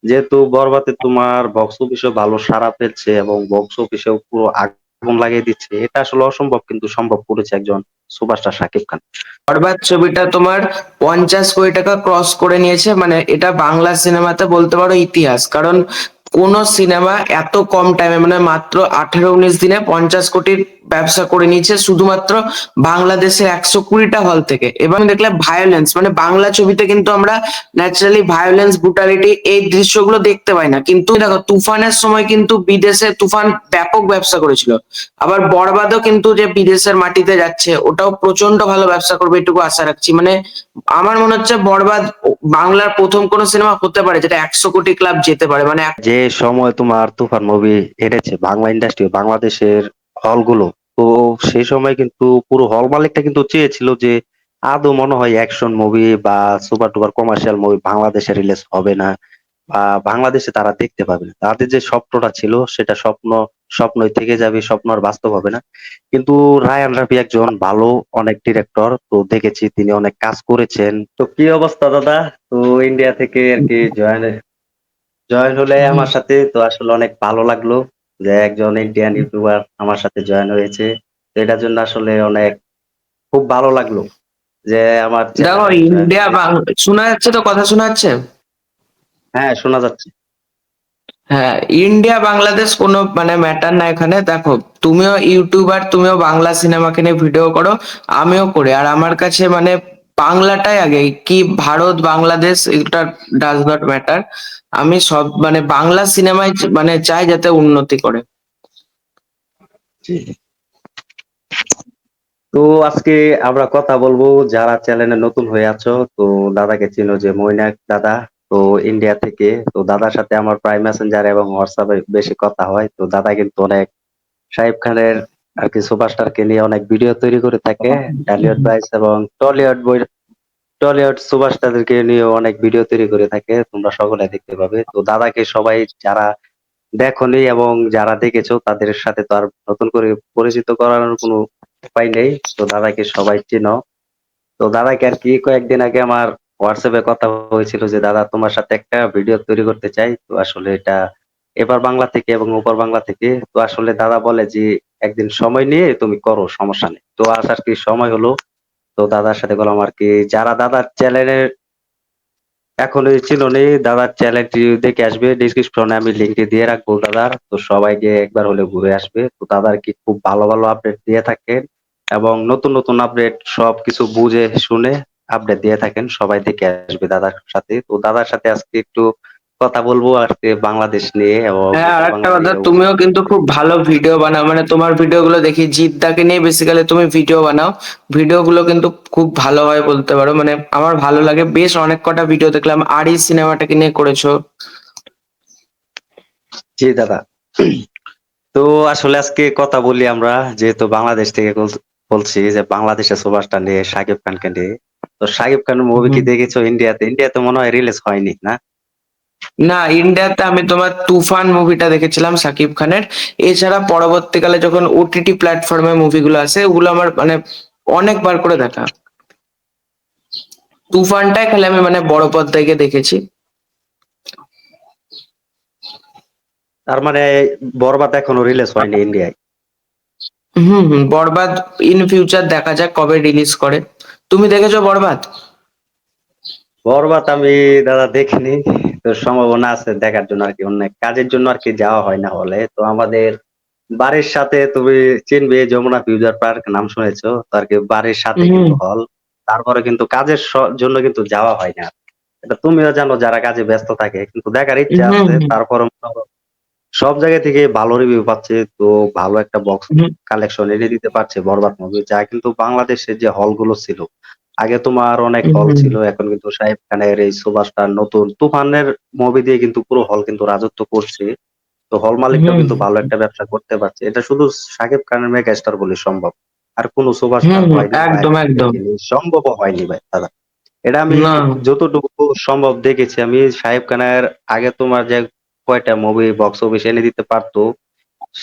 যেহেতু বরবাদে তোমার বক্স অফিসেও ভালো সাড়া পেয়েছে এবং বক্স অফিসেও পুরো আগুন লাগিয়ে দিচ্ছে, এটা আসলে অসম্ভব কিন্তু সম্ভব করেছে একজন সুপারস্টার শাকিব খান। বরবাদ ছবিটা তোমার 50 কোটি টাকা ক্রস করে নিয়েছে, মানে এটা বাংলা সিনেমাতে বলতে পারো ইতিহাস। কারণ কোন সিনেমা এত কম টাইমে, মানে মাত্র 18-19 দিনে 50 কোটির ব্যবসা করে নিয়েছে শুধুমাত্র বাংলাদেশের 120টা হল থেকে। এবং দেখলে ভায়োলেন্স, মানে বাংলা ছবিতে কিন্তু আমরা ন্যাচারালি ভায়োলেন্স, ব্রুটালিটি এই দৃশ্যগুলো দেখতে পাই না, কিন্তু দেখো তুফানের সময় কিন্তু বিদেশে তুফান ব্যাপক ব্যবসা করেছিল। আবার বরবাদও কিন্তু যে বিদেশের মাটিতে যাচ্ছে ওটাও প্রচন্ড ভালো ব্যবসা করবে এটুকু আশা রাখছি। মানে আমার মনে হচ্ছে বরবাদ বাংলার প্রথম কোন সিনেমা হতে পারে যেটা 100 কোটি ক্লাব যেতে পারে, মানে যে সময় তোমার তুফান মুভি এনেছে বাংলা ইন্ডাস্ট্রি বাংলাদেশের হলগুলো, তো সেই সময় কিন্তু পুরো হল মালিকটা কিন্তু চেয়েছিল যে আদৌ মনে হয় অ্যাকশন মুভি বা সুপার টুপার কমার্শিয়াল মুভি বাংলাদেশে রিলিজ হবে না বা বাংলাদেশে তারা দেখতে পাবে না। তাদের যে স্বপ্নটা ছিল সেটা স্বপ্নই থেকে যাবে, স্বপ্ন আর বাস্তব হবে না। কিন্তু রায়ান রাফি একজন ভালো অনেক ডিরেক্টর, তো দেখেছি তিনি অনেক কাজ করেছেন। তো কি অবস্থা দাদা? তো ইন্ডিয়া থেকে আর কি জয়েন হলে আমার সাথে তো আসলে অনেক ভালো লাগলো যে একজন ইন্ডিয়ান ইউটিউবার আমার সাথে জয়েন হয়েছে। তো এটার জন্য আসলে অনেক খুব ভালো লাগলো যে আমার দেখো চ্যানেলে জয়েন ইন্ডিয়া হয়েছে। শোনা যাচ্ছে তো, কথা শোনা যাচ্ছে? হ্যাঁ, শোনা যাচ্ছে। হ্যাঁ, ইন্ডিয়া বাংলাদেশ কোনো মানে ম্যাটার না এখানে। দেখো তুমিও ইউটিউবার, তুমিও বাংলা সিনেমাকে নিয়ে ভিডিও করো, আমিও করি। আর আমার কাছে মানে বাংলাটাই আগে, কি ভারত বাংলাদেশ এটা ডাজ নট ম্যাটার। আমি সব মানে বাংলা সিনেমায় মানে চাই যাতে উন্নতি করে। জি। তো আজকে আমরা কথা বলবো যারা চ্যানেলে নতুন হয়ে আছো, তো দাদাকে চিনো যে মৈনাক দাদা, তো ইন্ডিয়া থেকে। তো দাদার সাথে আমার প্রায় মেসেঞ্জার এবং হোয়াটসঅ্যাপে বেশি কথা হয়। তো দাদা কিন্তু অনেক শাহিব খানের আর কি সুপারস্টারকে নিয়ে অনেক ভিডিও তৈরি করে থাকে, ডালিউড বাইস এবং টলিউড সুপারস্টারদেরকে নিয়ে অনেক ভিডিও তৈরি করে থাকে, তোমরা সকলে দেখতে পাবে। তো দাদাকে সবাই যারা দেখোনি এবং যারা দেখেছো তাদের সাথে তো আর নতুন করে পরিচিত করানোর কোনো উপায় নেই। তো দাদাকে সবাই চেনো। তো দাদাকে আর কি কয়েকদিন আগে আমার হোয়াটসঅ্যাপে কথা হয়েছিল যে দাদা তোমার সাথে একটা ভিডিও তৈরি করতে চাই। তো আসলে এটা এপার বাংলা থেকে এবং ওপার বাংলা থেকে। তো আসলে দাদা বলে যে একদিন সময় নিয়ে তুমি করো, সমস্যা নেই। তো আজ আর কি সময় হলো, তো দাদার সাথে বললাম আর কি। যারা দাদার চ্যানেলের এখনই চিনোনি, দাদার চ্যানেলটি দেখে আসবে, ডিসক্রিপশনে আমি লিঙ্কটি দিয়ে রাখবো দাদার। তো সবাই গিয়ে একবার হলে ঘুরে আসবে। তো দাদার কি খুব ভালো ভালো আপডেট দিয়ে থাকেন এবং নতুন নতুন আপডেট সবকিছু বুঝে শুনে আপডেট দিয়ে থাকেন। সবাই দেখে আসবে দাদার সাথে। তো দাদার সাথে আজকে একটু কথা বলবো আজকে বাংলাদেশ নিয়ে এবং হ্যাঁ, আর ওপার একটা কথা, বাংলাদেশের অবস্থা। তুমিও কিন্তু খুব ভালো ভিডিও বানাও। মানে তোমার ভিডিও গুলো দেখি, জিদ্দাকে নিয়ে বেসিক্যালি তুমি ভিডিও বানাও। ভিডিও গুলো কিন্তু খুব ভালো হয় বলতে পারো, মানে আমার ভালো লাগে। বেশ অনেক কটা ভিডিও দেখলাম, আরই সিনেমাটাকে নিয়ে করেছো। জি দাদা। তো আসলে আজকে কথা বলি আমরা, যেহেতু বাংলাদেশ থেকে বলছি যে বাংলাদেশের সুপারস্টার নিয়ে শাকিব খানকে নিয়ে। তো শাকিব খানের মুভি কি হুম। দেখেছো ইন্ডিয়াতে? ইন্ডিয়াতে মনে হয় রিলিজ হয়নি না? না, ইন্ডিয়াতে আমি তোমার তুফান মুভিটা দেখেছিলাম সাকিব খানের। এছাড়া পরবর্তীকালে যখন ওটিটি প্ল্যাটফর্মে মুভিগুলো আসে ওগুলো আমার মানে অনেকবার করে দেখা। তুফানটাই খালি আমি মানে বড় পর্দায় গিয়ে দেখেছি। তার মানে বরবাদ এখনো রিলিজ হয়নি ইন্ডিয়ায়? হুম হুম, বরবাদ ইন ফিউচার দেখা যাক কবে রিলিজ করে। তুমি দেখেছো বরবাদ? বরবাদ আমি দাদা দেখিনি। তো সম্ভাবনা আছে দেখার জন্য আর কি, অনেক কাজের জন্য আর কি যাওয়া হয় না হলে। তো আমাদের বাড়ির সাথে তুমি চিনবে যমুনা ফিউচার পার্ক, নাম শুনেছো তো আর কি, বাড়ির সাথে হুম কিন্তু হল। তারপরে কিন্তু কাজের জন্য কিন্তু যাওয়া হয় না। এটা তুমিও জানো, যারা কাজে ব্যস্ত থাকে কিন্তু দেখার ইচ্ছা হুম আছে। হুম তারপরে সব জায়গা থেকে ভালো রিভিউ পাচ্ছে, তো ভালো একটা বক্স হুম কালেকশন এনে দিতে পারছে বরবাদ মুভি, যা কিন্তু বাংলাদেশের যে হলগুলো ছিল, আগে তোমার অনেক হুম হল হুম ছিল, এখন কিন্তু শাহিব খানের এই সুপারস্টার নতুন তুফানের মুভি দিয়ে কিন্তু পুরো হল কিন্তু রাজত্ব করছে। তো হল মালিকটাও হুম কিন্তু ভালো একটা ব্যবসা করতে পারছে। এটা শুধু শাকিব খানের মেগা স্টার বলে সম্ভব, আর কোন সুপারস্টার হুম হুম, হয়নি বা একদম একদম। সম্ভব হয়নি ভাই দাদা। এটা আমি না। যতটুকু সম্ভব দেখেছি আমি, শাহিব খানের আগে তোমার যে কয়টা মুভি বক্স অফিস এনে দিতে পারতো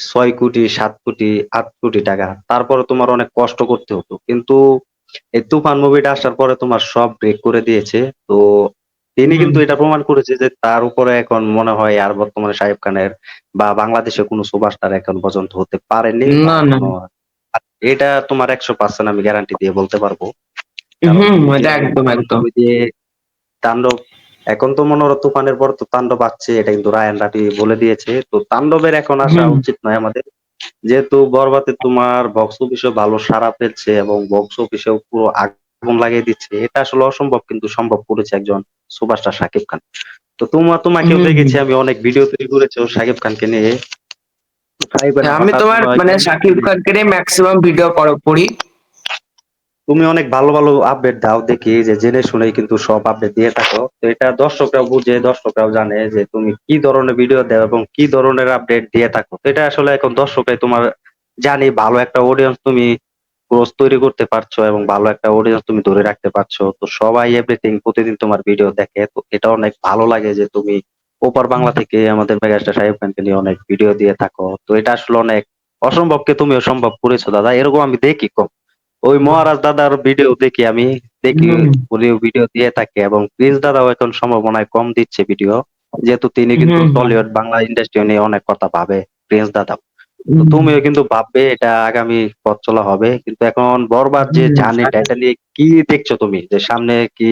6 কোটি, 7 কোটি, 8 কোটি টাকা, তারপরে তোমার অনেক কষ্ট করতে হতো। কিন্তু এই তুফান মুভিটা আসার পরে তোমার সব ব্রেক করে দিয়েছে। তো তিনি হুম। কিন্তু এটা প্রমাণ করেছে যে তার উপরে এখন মনে হয় আর বর্তমানে শাকিব খানের বা বাংলাদেশে কোনো সুপারস্টার এখন পর্যন্ত হতে পারেনি বা না না। এখনো এটা তোমার 100% আমি গ্যারান্টি দিয়ে বলতে পারবো। কারণ হুম, তুমি এটা যেভাবে একদম তুফান একদম। ছবি দিয়ে তাণ্ডব, এখন তো মনে হলো তুফানের পর তো তাণ্ডব আসছে, এটা কিন্তু রায়ান রাফি বলে দিয়েছে। তো তাণ্ডবের এখন আসা হুম উচিত নয় আমাদের, যেহেতু বরবাদে তোমার বক্স অফিসেও ভালো সাড়া পেয়েছে এবং বক্স অফিসেও পুরো আগুন লাগিয়ে দিচ্ছে। এটা আসলে অসম্ভব কিন্তু সম্ভব করেছে একজন সুপারস্টার শাকিব খান। তো তোমাকেও হুম হুম। দেখেছি আমি অনেক ভিডিও তৈরি করেছো শাকিব খানকে নিয়ে। শাকিব খান হ্যাঁ, আমি হঠাৎ তোমার মনে হয় মানে কেমন শাকিব খানকে নিয়ে ম্যাক্সিমাম ভিডিও করি। তুমি অনেক ভালো ভালো আপডেট দাও দেখি, যে জেনে শুনেই কিন্তু সব আপডেট দিয়ে থাকো। তো এটা দর্শকরাও বুঝে, দর্শকরাও জানে যে তুমি কি ধরনের ভিডিও দাও এবং কি ধরনের আপডেট দিয়ে থাকো। তো এটা আসলে এখন দর্শকরাই তোমার জানি ভালো একটা অডিয়েন্স তুমি ক্রোজ তৈরি করতে পারছো এবং ভালো একটা অডিয়েন্স তুমি ধরে রাখতে পারছো। তো সবাই এভরিথিং প্রতিদিন তোমার ভিডিও দেখে, তো এটা অনেক ভালো লাগে যে তুমি ওপার বাংলা থেকে আমাদের মেগাস্টার শাকিব খানকে নিয়ে অনেক ভিডিও দিয়ে থাকো। তো এটা আসলে অনেক অসম্ভবকে তুমিও সম্ভব করেছো দাদা, এরকম আমি দেখি কম। ওই মহারাজ দাদার ভিডিও দেখি আমি, দেখি হুম উনিও ভিডিও দিয়ে থাকে এবং প্রিন্স দাদাও এখন সম্ভাবনায় কম দিচ্ছে ভিডিও, যেহেতু তিনি কিন্তু হুম হুম টলিউড বাংলা ইন্ডাস্ট্রি নিয়ে অনেক কথা ভাবে প্রিন্স দাদা। তো হুম তুমিও কিন্তু ভাববে, এটা আগামী পথ চলা হবে। কিন্তু এখন বরবাদ যে হুম। জার্নিটা, এটা নিয়ে কি দেখছো তুমি, যে সামনে কি,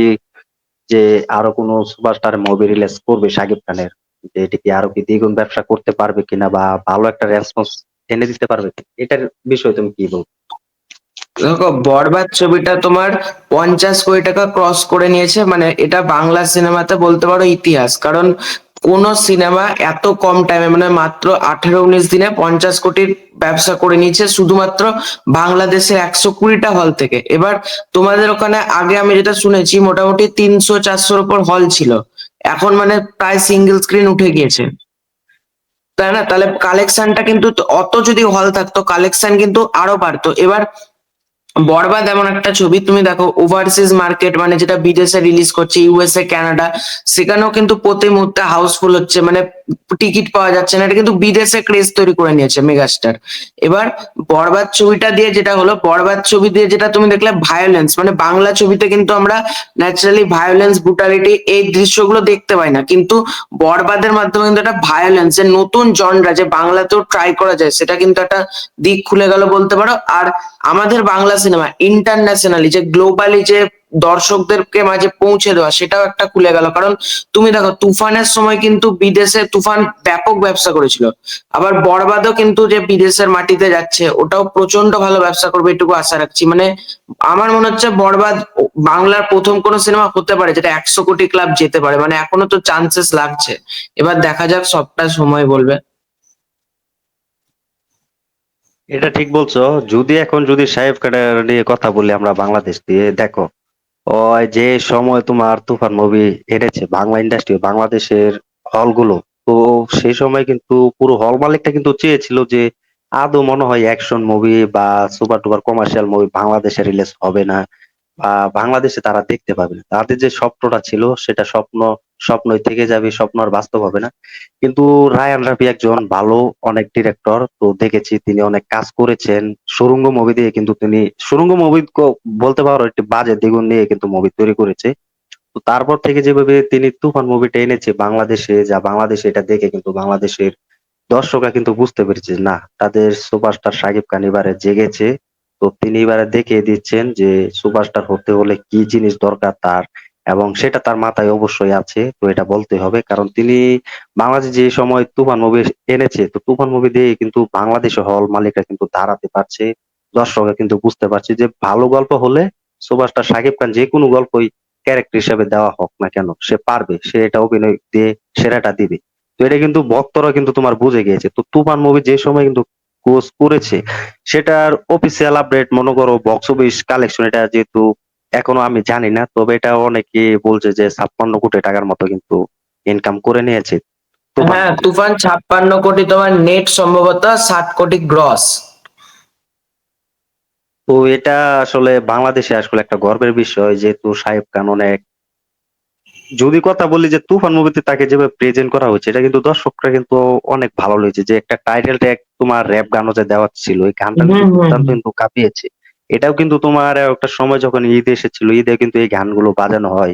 যে আরো কোনো সুপারস্টার মুভি রিলিজ করবে শাকিব খানের, যে এটা কি আরো কি দ্বিগুণ ব্যবসা করতে পারবে কিনা বা ভালো একটা রেসপন্স এনে দিতে পারবে কিনা? এটার বিষয়ে তুমি কি বলছো? দেখো, বরবাদ ছবিটা তোমার 50 কোটি টাকা ক্রস করে নিয়েছে, মানে এটা বাংলা সিনেমাতে বলতে পারো ইতিহাস। কারণ কোন সিনেমা এত কম টাইমে, মানে মাত্র 18-19 দিনে 50 কোটির ব্যবসা করে নিয়েছে শুধুমাত্র বাংলাদেশের 120টা হল থেকে। এবার তোমাদের ওখানে আগে আমি যেটা শুনেছি মোটামুটি 300-400-র উপর হল ছিল, এখন মানে প্রায় সিঙ্গেল স্ক্রিন উঠে গিয়েছে, তাই না? তাহলে কালেকশনটা কিন্তু অত যদি হল থাকতো কালেকশন কিন্তু আরো বাড়তো। এবার বরবাদ এমন একটা ছবি, তুমি দেখো ওভারসিজ মার্কেট মানে যেটা বিদেশে রিলিজ করছে, ইউএসএ, কানাডা, সেখানেও কিন্তু প্রতি মুহূর্তে হাউসফুল হচ্ছে, মানে টিকিট পাওয়া যাচ্ছে না। এটা কিন্তু বিদেশে ক্রেজ তৈরি করে নিয়েছে মেগাস্টার। এবার বরবাদ ছবিটা দিয়ে যেটা হলো, বরবাদ ছবি দিয়ে যেটা তুমি দেখলে ভায়োলেন্স, মানে বাংলা ছবিতে কিন্তু আমরা ন্যাচারালি ভায়োলেন্স, ব্রুটালিটি এই দৃশ্যগুলো দেখতে পাই না, কিন্তু বরবাদের মাধ্যমে কিন্তু একটা ভায়োলেন্স এর নতুন জনরা যে বাংলাতেও ট্রাই করা যায়, সেটা কিন্তু একটা দিক খুলে গেল বলতে পারো। আর আমাদের বাংলা সিনেমা ইন্টারন্যাশনালি যে গ্লোবালি যে দর্শকদেরকে মাঝে পৌঁছে দেওয়া, সেটাও একটা খুলে গেল। কারণ তুমি দেখো তুফানের সময় কিন্তু বিদেশে তুফান ব্যাপক ব্যবসা করেছিল, আবার বরবাদও কিন্তু যে বিদেশের মাটিতে যাচ্ছে ওটাও প্রচন্ড ভালো ব্যবসা করবে এটুকু আশা রাখছি। মানে আমার মনে হচ্ছে বরবাদ বাংলার প্রথম কোন সিনেমা হতে পারে যেটা 100 কোটি ক্লাব যেতে পারে, মানে এখনো তো চান্সেস লাগছে। এবার দেখা যাক, সবটা সময় বলবে। এটা ঠিক বলছো। যদি এখন যদি সাহেব খানের নিয়ে কথা বলি আমরা বাংলাদেশ দিয়ে, দেখো ওই যে সময় তোমার তুফান মুভি এনেছে বাংলা ইন্ডাস্ট্রি বাংলাদেশের হলগুলো, তো সেই সময় কিন্তু পুরো হল মালিকটা কিন্তু চেয়েছিল যে আদৌ মনে হয় অ্যাকশন মুভি বা সুপার টুপার কমার্শিয়াল মুভি বাংলাদেশে রিলিজ হবে না বা বাংলাদেশে তারা দেখতে পাবে না। তাদের যে স্বপ্নটা ছিল সেটা স্বপ্নই থেকে যাবে, স্বপ্ন আর বাস্তব হবে না। কিন্তু রায়ান রাফি একজন ভালো অনেক ডিরেক্টর, তো দেখেছি তিনি অনেক কাজ করেছেন। সুড়ঙ্গ মুভি দিয়ে কিন্তু তিনি, সুড়ঙ্গ মুভি বলতে পারো একটি বাজেট দ্বিগুণ নিয়ে কিন্তু মুভি তৈরি করেছে। তো তারপর থেকে যেভাবে তিনি তুফান মুভিটা এনেছে বাংলাদেশে, যা বাংলাদেশে এটা দেখে কিন্তু বাংলাদেশের দর্শকরা কিন্তু বুঝতে পেরেছে না, তাদের সুপারস্টার শাকিব খান এবারে জেগেছে। তো তিনি এবারে দেখিয়ে দিচ্ছেন যে সুপারস্টার হতে হলে কি জিনিস দরকার তার, এবং সেটা তার মাথায় অবশ্যই আছে। তো এটা বলতে হবে, কারণ তিনি বাংলাদেশে যে সময় তুফান মুভি এনেছে, তো তুফান মুভি দিয়ে কিন্তু বাংলাদেশে হল মালিকরা কিন্তু দাঁড়াতে পারছে, দর্শকরা কিন্তু বুঝতে পারছে যে ভালো গল্প হলে সুপারস্টার শাকিব খান যে কোনো গল্পই ক্যারেক্টার হিসেবে দেওয়া হোক না কেন সে পারবে, সে এটা অভিনয় দিয়ে সেরাটা দিবে। তো এটা কিন্তু ভক্তরা কিন্তু তোমার বুঝে গিয়েছে। তো তুফান মুভি যে সময় কিন্তু কোর্স করেছে, সেটার অফিসিয়াল আপডেট মনে করো বক্স অফিস কালেকশন, এটা যেহেতু এখনো আমি জানি না, তবে এটা অনেকে বলছে যে 56 কোটি টাকার মতো কিন্তু ইনকাম করে নিয়েছে তুফান হ্যাঁ, মুভি। তুফান 56 কোটি, তোমার নেট সম্ভবত 60 কোটি গ্রস। তো এটা আসলে বাংলাদেশে আসলে একটা গর্বের বিষয়, যেহেতু শাকিব খান অনেক, যদি কথা বলি যে তুফান মুভিতে তাকে যেভাবে প্রেজেন্ট করা হয়েছে, এটা কিন্তু দর্শকরা কিন্তু অনেক ভালো লেগেছে। যে একটা টাইটেল ট্র্যাক তোমার র্যাপ গানও যে দেওয়া ছিল, ওই গানটা হুম কিন্তু হুম দুর্দান্ত হুম। কিন্তু কাঁপিয়েছে। এটাও কিন্তু তোমার একটা সময় যখন ঈদ এসেছিল, ঈদে কিন্তু এই গানগুলো বাজানো হয়।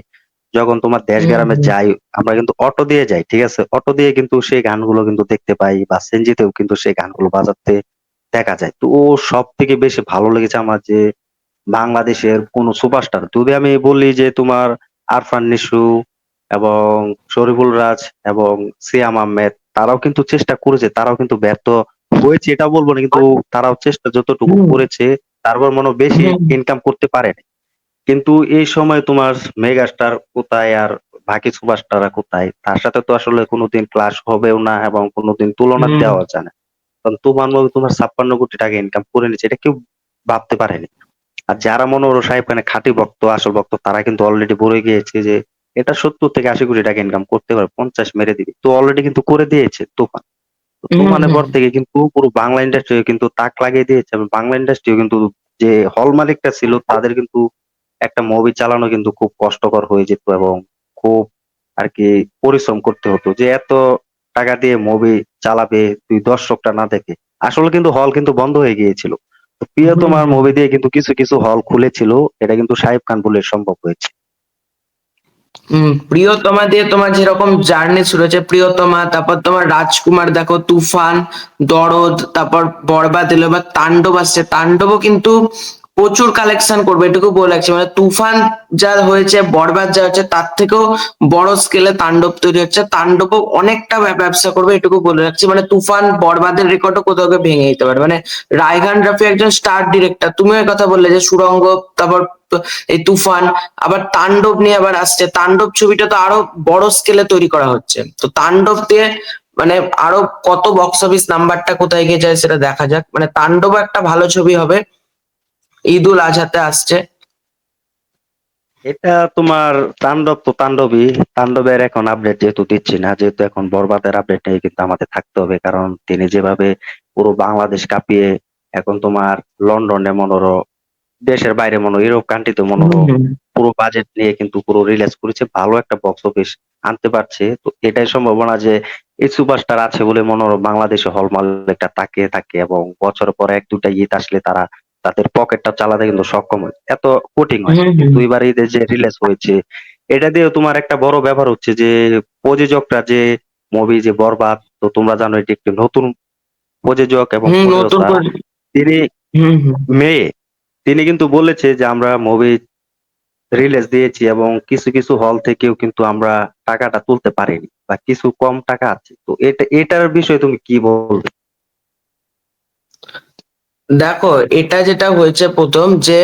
যখন তোমার দেশ হুম গ্রামে হুম যাই, আমরা কিন্তু অটো দিয়ে যাই, ঠিক আছে? অটো দিয়ে কিন্তু সেই গানগুলো কিন্তু দেখতে পাই, বা সিএনজিতেও কিন্তু সেই গানগুলো বাজাতে দেখা যায়। তো সব থেকে বেশি ভালো লেগেছে আমার যে বাংলাদেশের কোন সুপারস্টার, যদি আমি বলি যে তোমার আরফান নিশু এবং শরীফুল রাজ এবং সিয়াম আহমেদ, তারাও কিন্তু চেষ্টা করেছে, তারাও কিন্তু ব্যর্থ হয়েছে এটা বলবো না, কিন্তু তারাও চেষ্টা যতটুকু হুম করেছে তারপর মনে হয় বেশি হুম ইনকাম করতে পারেনি। কিন্তু এই সময় তোমার মেগাস্টার কোথায় আর বাকি সুপারস্টাররা কোথায়? তার সাথে তো আসলে কোনোদিন ক্লাস হবেও না এবং কোনোদিন তুলনা হুম দেওয়া যায় না। কারণ তোমার মতো তোমার ৫৬ কোটি টাকা ইনকাম করে নিচ্ছে, এটা কেউ ভাবতে পারেনি। আর যারা মনে করো সাহেব খানের খাঁটি ভক্ত, আসল ভক্ত, তারা কিন্তু অলরেডি বলে গিয়েছে যে এটা ৭০ থেকে ৮০ কোটি টাকা ইনকাম করতে পারে, ৫০ মেরে দিবে। তো অলরেডি কিন্তু করে দিয়েছে তুফান। তো হুম তুফানের হুম পর থেকে কিন্তু পুরো বাংলা ইন্ডাস্ট্রি কিন্তু তাক লাগিয়ে দিয়েছে, এবং বাংলা ইন্ডাস্ট্রিও কিন্তু যে হল মালিকটা ছিল তাদের কিন্তু একটা মুভি চালানো কিন্তু খুব কষ্টকর হয়ে যেত, এবং খুব আরকি পরিশ্রম করতে হতো যে এত টাকা দিয়ে মুভি চালাবে তুই দর্শকটা না দেখে। আসলে কিন্তু হল কিন্তু বন্ধ হয়ে গিয়েছিল। তো হুম প্রিয়তমার হুম মুভি দিয়ে কিন্তু কিছু, কিছু হল খুলেছিল। এটা কিন্তু শাহিব খান বলে সম্ভব হয়েছে। প্রিয়তমা দিয়ে তোমার যেরকম জার্নি শুরু হয়েছে, প্রিয়তমা, তারপর তোমার রাজকুমার, দেখো তুফান, দরদ, তারপর বরবাদ এলো, এবার তাণ্ডব আসছে। তাণ্ডবও কিন্তু প্রচুর কালেকশন করবে এটুকু বলে রাখছি, মানে তুফান যা হয়েছে, বরবাদ যা হচ্ছে, তার থেকেও বড় স্কেলে তাণ্ডব তৈরি হচ্ছে। তাণ্ডবও অনেকটা ব্যবসা করবে এটুকু বলে রাখছি, মানে তুফান বরবাদের রেকর্ডও কোথাও গিয়ে ভেঙে দিতে পারে। মানে রায়হান রাফি একজন স্টার ডিরেক্টর, তুমিও এই কথা বললে যে সুড়ঙ্গ, তারপর এই তুফান, আবার তাণ্ডব নিয়ে আবার আসছে। তাণ্ডব ছবিটা তো আরো বড় স্কেলে তৈরি করা হচ্ছে, তো তাণ্ডব দিয়ে মানে আরো কত বক্স অফিস নাম্বারটা কোথায় গিয়ে যায় সেটা দেখা যাক। মানে তাণ্ডব একটা ভালো ছবি হবে, ঈদ উল আজহাতে আসছে। এটা তোমার তাণ্ডব তো তাণ্ডবই, তাণ্ডবের এখন আপডেট যেহেতু দিচ্ছি না, যেহেতু এখন বরবাদের আপডেট নিয়ে কিন্তু আমাদের থাকতে হবে, কারণ তিনি যেভাবে পুরো বাংলাদেশ কাঁপিয়ে এখন তোমার লন্ডনে মনোরো, দেশের বাইরে মনে হয় ইউরোপ কান্ট্রিতে মনে হম হয় হম পুরো বাজেট নিয়ে কিন্তু পুরো রিলিজ করেছে, ভালো একটা বক্স অফিস আনতে পারছে। তো এটাই সম্ভাবনা যে এই সুপারস্টার আছে বলে মনে হয় বাংলাদেশে হল মালিকটা তাকিয়ে থাকে, এবং বছরের পর এক দুটা ঈদ আসলে তারা তাদের পকেটটা চালাতে কিন্তু সক্ষম হয়, এত কোটিং হয় না। হম হম কিন্তু এবার ঈদের যে রিলিজ হয়েছে, এটা দিয়ে তোমার একটা বড় ব্যাপার হচ্ছে যে প্রযোজকরা যে মুভি যে বরবাদ, তো তোমরা জানো এটি একটি নতুন প্রযোজক এবং নতুন প্রযোজক, করে। তিনি হম হম মেয়ে, তিনি কিন্তু বলেছে যে আমরা মুভি রিলিজ দিয়েছি এবং কিছু, কিছু হল থেকেও কিন্তু আমরা টাকাটা তুলতে পারিনি, বা কিছু কম টাকা আছে। তো এটার বিষয়ে তুমি কি বলবে? দেখো, এটা যেটা হয়েছে প্রথম যে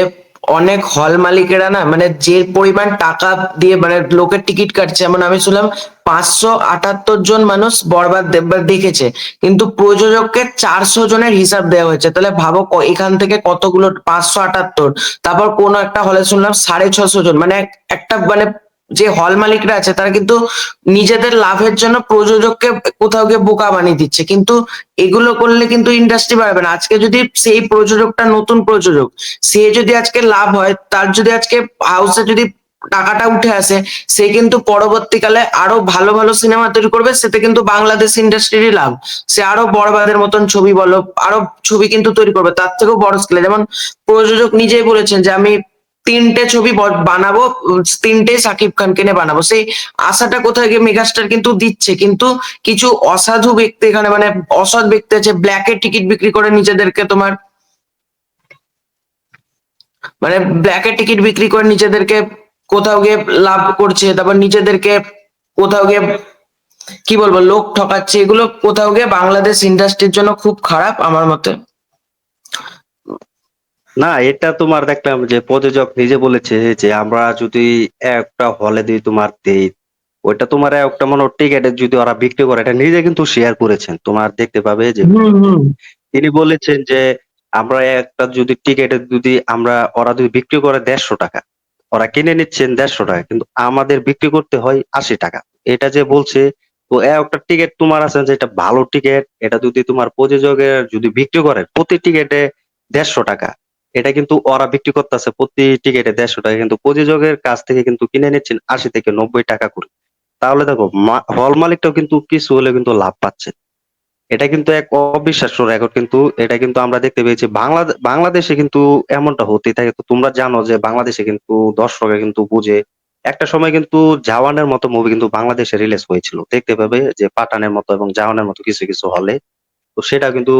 অনেক হল মালিকেরা না, মানে যে পরিমাণ টাকা দিয়ে মানে লোকের টিকিট কাটছে, যেমন আমি শুনলাম 578 জন মানুষ বরবাদ দেখেছে, কিন্তু প্রযোজককে 400 জনের হিসাব দেওয়া হয়েছে। তাহলে ভাবো এখান থেকে কতগুলো, 578, তারপর কোন একটা হলে শুনলাম 650 জন, মানে একটা মানে যে হল মালিকরা আছে তারা কিন্তু নিজেদের লাভের জন্য প্রযোজককে কোথাও গিয়ে বোকা বানিয়ে দিচ্ছে। কিন্তু এগুলো করলে কিন্তু ইন্ডাস্ট্রি বাড়বে না। আজকে যদি সেই প্রযোজকটা, নতুন প্রযোজক, সে যদি আজকে লাভ হয়, তার যদি আজকে হাউসে যদি টাকাটা উঠে আসে, সে কিন্তু পরবর্তীকালে আরো ভালো ভালো সিনেমা তৈরি করবে, সেটা কিন্তু বাংলাদেশ ইন্ডাস্ট্রিরই লাভ। সে আরো বড়বাদের মতন ছবি বলো, আরো ছবি কিন্তু তৈরি করবে তার থেকেও বড় স্কেলে। যেমন প্রযোজক নিজেই বলেছেন যে আমি 3টে ছবি বানাবো, 3টেই সাকিব খানকে নিয়ে বানাবো। সেই আশাটা কোথায় গিয়ে মেগাস্টার কিন্তু দিচ্ছে, কিন্তু কিছু অসাধু ব্যক্তি এখানে, মানে অসৎ ব্যক্তি আছে, ব্ল্যাকে টিকিট বিক্রি করে নিজেদেরকে তোমার, মানে ব্ল্যাকে টিকিট বিক্রি করে নিজেদেরকে কোথাও গিয়ে লাভ করছে, তারপর নিজেদেরকে কোথাও গিয়ে কি বলবো লোক ঠকাচ্ছে। এগুলো কোথাও গিয়ে বাংলাদেশ ইন্ডাস্ট্রির জন্য খুব খারাপ আমার মতে। না, এটা তোমার দেখলাম যে প্রযোজক নিজে বলেছে যে আমরা যদি একটা হলে দিয়ে তোমার দেই, ওইটা তোমার একটা মনে টিকেটের যদি ওরা বিক্রি করে, এটা নিজে কিন্তু শেয়ার করেছেন, তোমার দেখতে পাবে যে হুম হুম তিনি বলেছেন যে আমরা একটা যদি টিকেটের যদি আমরা, ওরা যদি বিক্রি করে 150 টাকা, ওরা কিনে নিচ্ছেন 150 টাকা, কিন্তু আমাদের বিক্রি করতে হয় 80 টাকা। এটা যে বলছে, তো একটা টিকিট তোমার আছে যে এটা ভালো টিকিট, এটা যদি তোমার প্রযোজকের যদি বিক্রি করে প্রতি টিকিটে 150 টাকা, এটা কিন্তু ওরা বিক্রি করতেছে প্রতি টিকিটে 150 টাকা, কিন্তু প্রযোজকের কাছ থেকে কিন্তু কিনে নিচ্ছেন 80 থেকে 90 টাকা করে। তাহলে দেখো হল মালিকটাও কিন্তু কিছু হলে কিন্তু লাভ পাচ্ছে। এটা কিন্তু এক অবিশ্বাস্য রেকর্ড, কিন্তু এটা কিন্তু আমরা দেখতে পেয়েছি বাংলাদেশে কিন্তু এমনটা হতেই থাকে। তো তোমরা জানো যে বাংলাদেশে কিন্তু দর্শকরা কিন্তু বুঝে, একটা সময় কিন্তু জাওয়ানের মতো মুভি কিন্তু বাংলাদেশে রিলিজ হয়েছিল। দেখতে পাবে যে পাঠানের মতো এবং জাওয়ানের মতো কিছু, কিছু হলে। তো সেটা কিন্তু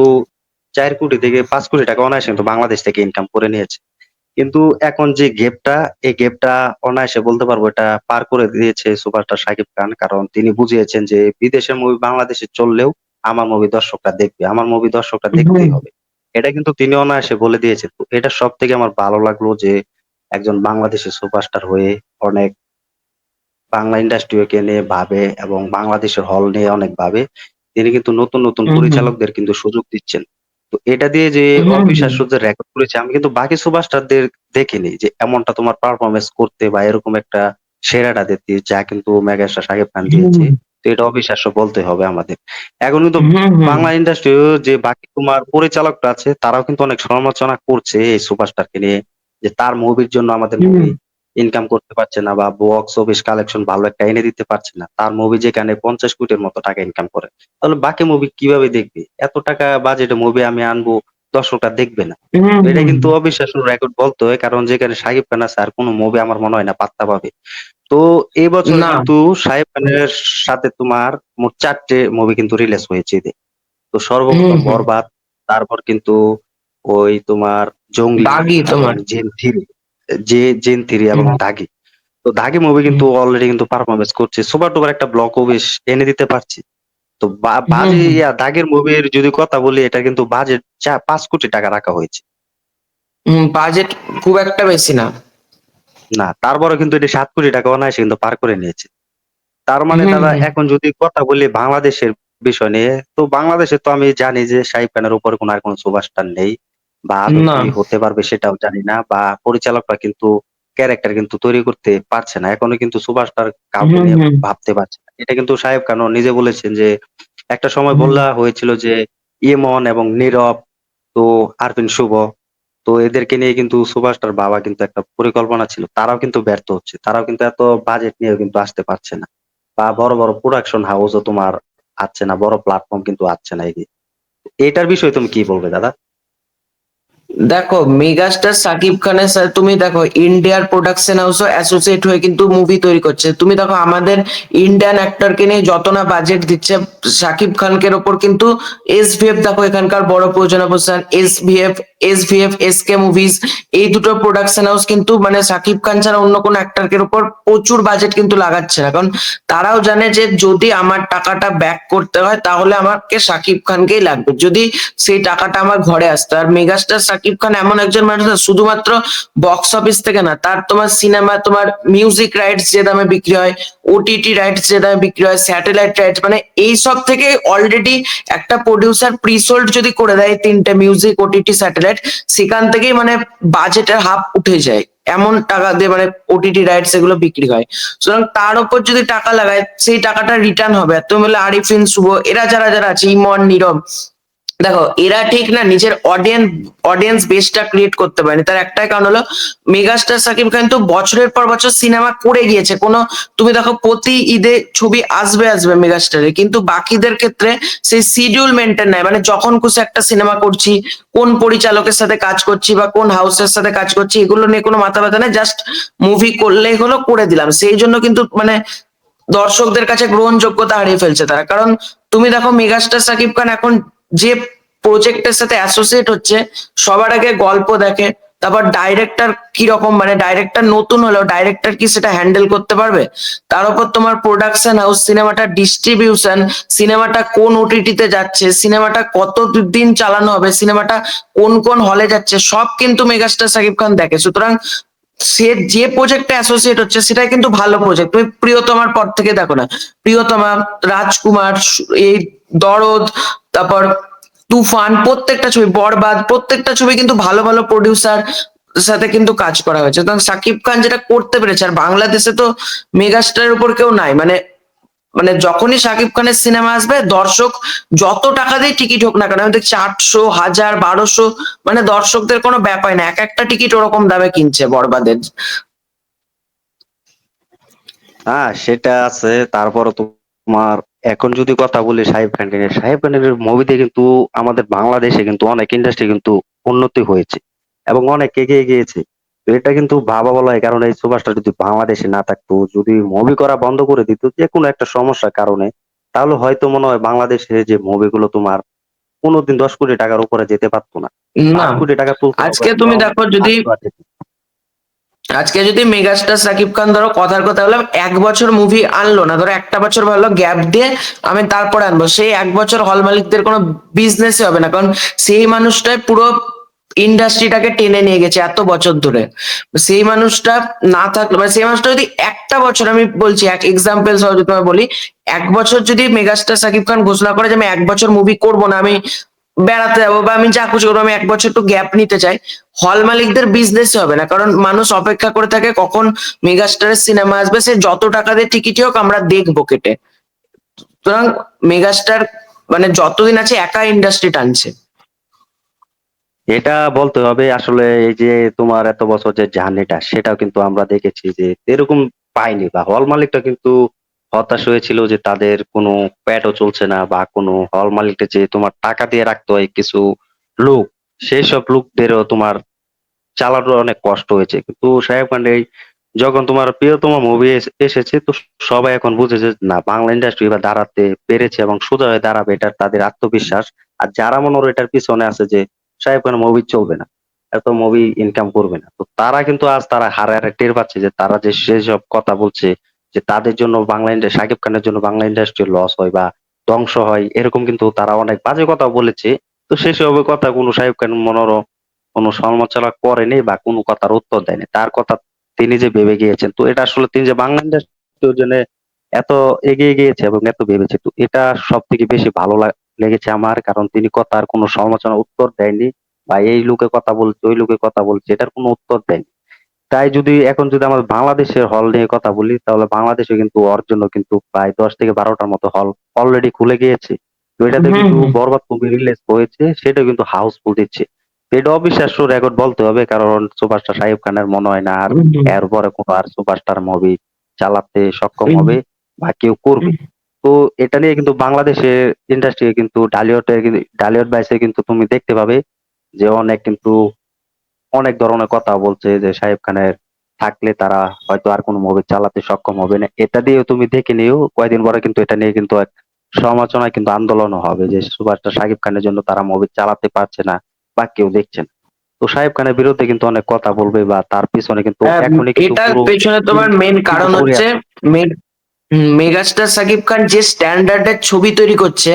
৪ কোটি থেকে ৫ কোটি টাকা অনায়াসে কিন্তু বাংলাদেশ থেকে ইনকাম করে নিয়েছে। কিন্তু এখন যে গ্যাপটা, এই গ্যাপটা অনায়াসে বলতে পারবো এটা পার করে দিয়েছে সুপারস্টার শাকিব খান। কারণ তিনি বুঝিয়েছেন যে বিদেশের মুভি বাংলাদেশে চললেও আমার মুভি দর্শকরা দেখবে। আমার মুভি দর্শকরা হুম দেখতেই হবে। এটা কিন্তু তিনি অনায়াসে বলে দিয়েছেন। তো এটা সবথেকে আমার ভালো লাগলো যে একজন বাংলাদেশের সুপারস্টার হয়ে অনেক বাংলা ইন্ডাস্ট্রিকে নিয়ে ভাবে এবং বাংলাদেশের হল নিয়ে অনেক ভাবে। তিনি কিন্তু নতুন, নতুন হুম হুম পরিচালকদের কিন্তু সুযোগ দিচ্ছেন। তো এটা দিয়ে যে হুম হুম অবিশ্বাস্য যে রেকর্ড করেছে আমি কিন্তু বাকি সুপারস্টারদের দেখিনি যে এমনটা তোমার পারফরম্যান্স করতে বা এরকম একটা সেরাটা দিতে যা কিন্তু মেগাস্টার শাকিব খান দিয়েছে। হুম তো এটা অবিশ্বাস্য বলতে হবে আমাদের। এখন কিন্তু হুম হুম বাংলা ইন্ডাস্ট্রিও যে বাকি তোমার পরিচালকরা আছে তারাও কিন্তু অনেক সমালোচনা করছে এই সুপারস্টারকে নিয়ে যে তার মুভির জন্য আমাদের হুম মুভি ইনকাম করতে পারছে না বা বক্স অফিস কালেকশন ভালো একটা এনে দিতে পারছে না। তার মুভি যেখানে ৫০ কোটির মতো টাকা ইনকাম করে। তাহলে বাকি মুভি কিভাবে দেখবে? এত টাকা বাজেটে মুভি আমি আনবো, দর্শকরা দেখবে না। হুম তো এটা হুম কিন্তু অবিশ্বাস্য রেকর্ড বলতে হয়। কারণ যেখানে শাকিব খান আছে আর কোন মুভি আমার মনে হয় না পাত্তা পাবে। তো এই বছর না কিন্তু শাকিব খানের সাথে তোমার মোট ৪ টে মুভি কিন্তু রিলিজ হয়েছে ঈদে। তো হুম সর্বপ্রথম হুম 'বরবাদ', তারপর কিন্তু ওই তোমার 'জংলি' দাগি এবং তোমার 'জেন থ্রি' 'জেন থ্রি' এবং হুম 'দাগি'। তো 'দাগি' মুভি হুম কিন্তু অলরেডি কিন্তু পারফরম্যান্স করছে। সুপার ডুপার একটা ব্লক অফিস এনে দিতে পারছে। তো হুম হুম 'দাগের' মুভির যদি কথা বলি এটা কিন্তু বাজেট ৫ কোটি টাকা রাখা হয়েছে। বাজেট খুব একটা বেশি না। না, তারপরেও কিন্তু এটি ৭ কোটি টাকা অনায়াসে কিন্তু পার করে নিয়েছে। তার মানে হুম দাদা হুম এখন যদি কথা বলি বাংলাদেশের বিষয় নিয়ে, তো বাংলাদেশে তো আমি জানি যে শাকিব খানের উপরে কোনো আর কোনো সুপারস্টার নেই। বা আদৌ না কি হতে পারবে সেটাও জানি না। বা পরিচালকরা কিন্তু ক্যারেক্টার কিন্তু তৈরি করতে পারছে না। এখনো কিন্তু সুপারস্টার কাউকে হুম নিয়ে হুম ভাবতে পারছে না। এটা কিন্তু শাকিব খানও নিজে বলেছেন যে, একটা সময় হুম বলা হয়েছিল যে ইমন এবং নীরব, তো আরফিন শুভ, তো এদেরকে নিয়ে কিন্তু সুপারস্টার ভাবা কিন্তু একটা পরিকল্পনা ছিল। তারাও কিন্তু ব্যর্থ হচ্ছে। তারাও কিন্তু এত বাজেট নিয়েও কিন্তু আসতে পারছে না। বা বড়, বড় প্রোডাকশন হাউসও তোমার আসছে না। বড় প্ল্যাটফর্ম কিন্তু আসছে না এদিকে। এটার বিষয়ে তুমি কি বলবে দাদা? দেখো মেগাস্টার সাকিব খানের সাথে তুমি দেখো ইন্ডিয়ার প্রোডাকশন হাউসও অ্যাসোসিয়েট হয়ে কিন্তু মুভি তৈরি করছে। তুমি দেখো আমাদের ইন্ডিয়ান অ্যাক্টরকে নিয়ে যত না বাজেট দিচ্ছে সাকিব খানকের ওপর কিন্তু এসভিএফ দেখো এখানকার বড় প্রযোজনা প্রতিষ্ঠান এসভিএফ এসকে মুভিজ এই দুটো প্রোডাকশন হাউস কিন্তু মানে সাকিব খান ছাড়া অন্য কোনো অ্যাক্টরের উপর প্রচুর বাজেট কিন্তু লাগাচ্ছে না। কারণ তারাও জানে যে যদি আমার টাকাটা ব্যাক করতে হয় তাহলে আমাকে সাকিব খানকেই লাগবে, যদি সেই টাকাটা আমার ঘরে আসতো। আর মেগাস্টার সাকিব খান এমন একজন মানুষ না, শুধুমাত্র বক্স অফিস থেকে না, তার তোমার সিনেমা তোমার মিউজিক রাইটস যে দামে বিক্রি হয়, ওটিটি রাইটস যে দামে বিক্রি হয়, স্যাটেলাইট রাইটস, মানে এই সব থেকে অলরেডি একটা প্রডিউসার প্রি সোল্ড যদি করে দেয় তিনটে মিউজিক ওটিটি স্যাটেলাইট, সেখান থেকেই মানে বাজেটের হাফ উঠে যায়। এমন টাকা দিয়ে মানে ওটিটি রাইটস এগুলো বিক্রি হয়। সুতরাং তার উপর যদি টাকা লাগায় সেই টাকাটা রিটার্ন হবে। আর তুমি বলে আরিফিন শুভ, এরা যারা যারা আছে, ইমন নীরব, দেখো এরা ঠিক না নিজের অডিয়েন্স বেসটা ক্রিয়েট করতে পারেনি। তার একটাই কারণ হলো মেগাস্টার সাকিব খান তো বছরের পর বছর সিনেমা করে গিয়েছে। কোনো তুমি দেখো প্রতি ঈদে ছবি আসবে আসবে মেগাস্টারের, কিন্তু বাকিদের ক্ষেত্রে সেই শিডিউল মেনটেন নাই। মানে যখন খুশি একটা সিনেমা করছি, কোন পরিচালকের সাথে কাজ করছি বা কোন হাউসের সাথে কাজ করছি এগুলো নিয়ে কোনো মাথা ব্যথা নেই, জাস্ট মুভি করলেই হলো, করে দিলাম। সেই জন্য কিন্তু মানে দর্শকদের কাছে গ্রহণযোগ্যতা হারিয়ে ফেলছে তারা। কারণ তুমি দেখো মেগাস্টার সাকিব খান এখন যে প্রজেক্টের সাথে অ্যাসোসিয়েট হচ্ছে সবার আগে গল্প দেখে, তারপর ডাইরেক্টর কি রকম, মানে ডাইরেক্টর নতুন হলেও ডাইরেক্টর কি সেটা হ্যান্ডেল করতে পারবে, তার উপর তোমার প্রোডাকশন হাউস, সিনেমাটা ডিস্ট্রিবিউশন, সিনেমাটা কোন ওটিটিতে যাচ্ছে, সিনেমাটা কত দিন চালানো হবে, সিনেমাটা কোন কোন হলে যাচ্ছে, সব কিন্তু মেগাস্টার সাকিব খান দেখে। সুতরাং সে যে প্রজেক্টে অ্যাসোসিয়েট হচ্ছে সেটাই কিন্তু ভালো প্রজেক্ট। তুমি প্রিয়তমার পর থেকে দেখো না, প্রিয়তমা, রাজকুমার, এই দরদ, তারপর তুফান, প্রত্যেকটা ছবি, বরবাদ, প্রত্যেকটা ছবি কিন্তু ভালো ভালো প্রডিউসার সাথে কিন্তু কাজ করা হয়েছে। তখন সাকিব খান যেটা করতে পেরেছে, আর বাংলাদেশে তো মেগাস্টারের উপর কেউ নাই। মানে মানে যখনই শাকিব খানের সিনেমা আসবে দর্শক যত টাকা দিয়ে টিকিট হোক না কেন, আমি দেখছি 800, 1000, 1200, মানে দর্শকদের কোনো ব্যাপার না, এক একটা টিকিট ওরকম দামে কিনছে বরবাদের। হ্যাঁ, সেটা আছে। তারপরও তোমার এখন যদি কথা বলি শাকিব খানকে নিয়ে, শাকিব খানের মুভিতে কিন্তু আমাদের বাংলাদেশে কিন্তু অনেক ইন্ডাস্ট্রি কিন্তু উন্নতি হয়েছে এবং অনেক এগিয়ে গিয়েছে। এটা কিন্তু ভাবা বলা হয়, কারণ এই সুপারস্টার যদি বাংলাদেশে না থাকতো, যদি মুভি করা বন্ধ করে দিত যে কোনো একটা সমস্যার কারণে, তাহলে হয়তো মনে হয় বাংলাদেশে যে মুভিগুলো তোমার কোনোদিন 10 কোটি টাকার উপরে যেতে পারতো না। না, 5 কোটি টাকা তুলতে হবে, আজকে তুমি বরং দেখো যদি আসতো আর যেত। আজকে যদি মেগাস্টার সাকিব খান ধরো কথার কথা হলো 1 বছর মুভি আনলো না, ধরো একটা বছর ভালো গ্যাপ দিয়ে আমি তারপরে আনবো, সেই 1 বছর হল মালিকদের কোনো বিজনেসই হবে না, কারণ সেই মানুষটাই পুরো ইন্ডাস্ট্রিটাকে টেনে নিয়ে গেছে এত বছর ধরে। সেই মানুষটা না থাকলে, মানে সেই মানুষটা যদি একটা বছর, আমি বলছি এক এক্সাম্পল সহ যদি তোমায় বলি, 1 বছর যদি মেগাস্টার সাকিব খান ঘোষণা করে যে আমি 1 বছর মুভি করবো না, আমি বেড়াতে যাবো বা আমি যা কিছু করবো, আমি 1 বছর একটু গ্যাপ নিতে চাই, হল মালিকদের বিজনেস হবে না, কারণ মানুষ অপেক্ষা করে থাকে কখন মেগাস্টারের সিনেমা আসবে, সে যত টাকা দিয়ে টিকিটই হোক আমরা দেখবো কেটে। সুতরাং মেগাস্টার মানে যতদিন আছে একা ইন্ডাস্ট্রি টানছে। এটা বলতে হবে আসলে, এই যে তোমার এত বছর যে জার্নিটা, সেটাও কিন্তু আমরা দেখেছি যে এরকম পাইনি, বা হল মালিকটা কিন্তু হতাশ হয়েছিল যে তাদের কোনো প্যাটও চলছে না, বা কোনো হল মালিকটা যে তোমার টাকা দিয়ে রাখতে হয় কিছু লোক, সেই সব লোকদেরও তোমার চালানোর অনেক কষ্ট হয়েছে। কিন্তু সাহেব খান এই যখন তোমার প্রিয়তম মুভি এসেছে, তো সবাই এখন বুঝেছে না বাংলা ইন্ডাস্ট্রি এবার দাঁড়াতে পেরেছে এবং সোজা হয়ে দাঁড়াবে, এটা তাদের আত্মবিশ্বাস। আর যারা মনে হয় এটার পিছনে আছে যে সাহেব খান মুভি চলবে না, এত মুভি ইনকাম করবে না, তো তারা কিন্তু আজ তারা হারে হারে টের পাচ্ছে যে তারা যে সেসব কথা বলছে যে তাদের জন্য বাংলা ইন্ডাস্ট্রি, সাকিব খানের জন্য বাংলা ইন্ডাস্ট্রি লস হয় বা ধ্বংস হয়, এরকম কিন্তু তারা অনেক বাজে কথা বলেছে। তো সেসব কথা কোনো সাহেব খান কোনো সমালোচনা করেনি বা কোনো কথার উত্তর দেয়নি। তার কথা তিনি যে ভেবে গিয়েছেন, তো এটা আসলে তিনি যে বাংলা ইন্ডাস্ট্রির জন্য এত এগিয়ে গিয়েছে এবং এত ভেবেছে, তো এটা সব থেকে বেশি ভালো লেগেছে আমার, কারণ তিনি কথার কোনো সমালোচনার উত্তর দেয়নি, বা এই লোকে কথা বলছে ওই লোকে কথা বলছে এটার কোনো উত্তর দেয়নি। তাই যদি এখন যদি আমাদের বাংলাদেশের হল নিয়ে কথা বলি, তাহলে বাংলাদেশে কিন্তু ওর জন্য কিন্তু প্রায় 10 থেকে 12টার মতো হল অলরেডি খুলে গিয়েছে। তো এটাতে হুম কিন্তু হুম বরবাদ মুভি রিলিজ হয়েছে, সেটা কিন্তু হাউসফুল দিচ্ছে। তো এটা অবিশ্বাস্য রেকর্ড বলতে হবে, কারণ সুপারস্টার শাকিব খানের মনে হয় না আর হুম হুম এর পরে কোনো আর সুপারস্টার মুভি চালাতে সক্ষম হুম হবে বা কেউ করবে। হুম তো এটা নিয়ে কিন্তু বাংলাদেশের ইন্ডাস্ট্রি কিন্তু ডালিউড বাইসে কিন্তু তুমি দেখতে পাবে যে অনেক কিন্তু অনেক ধরনের কথা বলছে যে শাকিব খানের থাকলে তারা হয়তো আর কোনো মুভি চালাতে সক্ষম হবে না। এটা দিয়েও তুমি দেখে নিও, কয়দিন পরে কিন্তু এটা নিয়ে কিন্তু এক সমালোচনায় কিন্তু আন্দোলনও হবে যে সুপারস্টার শাকিব খানের জন্য তারা মুভি চালাতে পারছে না বা কেউ দেখছে না। তো শাকিব খানের বিরুদ্ধে কিন্তু অনেক কথা বলবে, বা তার পিছনে কিন্তু এখনই কিন্তু এটার পুরো পেছনে তোমার মেন ইন্ডাস্ট্রি কিন্তু কারণ পড়ে হচ্ছে আছে। মেগাস্টার সাকিব খান যে স্ট্যান্ডার্ডের ছবি তৈরি করছে।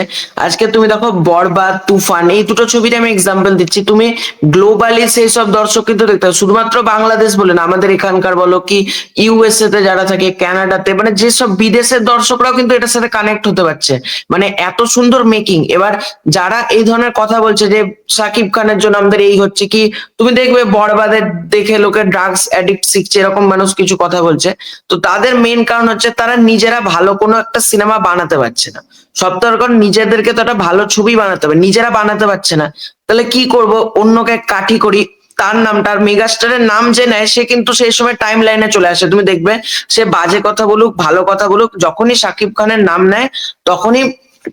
আজকে তুমি দেখো বরবাদ, তুফান, এই দুটো ছবিতে আমি এক্সাম্পল দিচ্ছি, তুমি গ্লোবালি সেই সব দর্শক কিন্তু দেখতে পাবে, শুধুমাত্র বাংলাদেশ বলে না, আমাদের এখানকার বলো কি ইউএসএ তে যারা থাকে, কানাডাতে, মানে যেসব বিদেশের দর্শকরাও কিন্তু এটার সাথে কানেক্ট হতে পারছে, মানে এত সুন্দর মেকিং। এবার যারা এই ধরনের কথা বলছে যে সাকিব খানের জন্য আমাদের এই হচ্ছে কি, তুমি দেখবে বরবাদের দেখে লোকে ড্রাগস অ্যাডিক্ট শিখছে, এরকম মানুষ কিছু কথা বলছে। তো তাদের মেন কারণ হচ্ছে তারা নিজেরা ভালো কোনো একটা সিনেমা বানাতে পারছে না। সব তো কারণ নিজেদেরকে তো একটা ভালো ছবি বানাতে হবে, নিজেরা বানাতে পারছে না, তাহলে কি করব, অন্যকে কাঠি করি। তার নামটা আর মেগাস্টারের নাম যে নেয়, সে কিন্তু সেই সময় টাইম লাইনে চলে আসে, তুমি দেখবে সে বাজে কথা বলুক ভালো কথা বলুক, যখনই শাকিব খানের নাম নেয় তখনই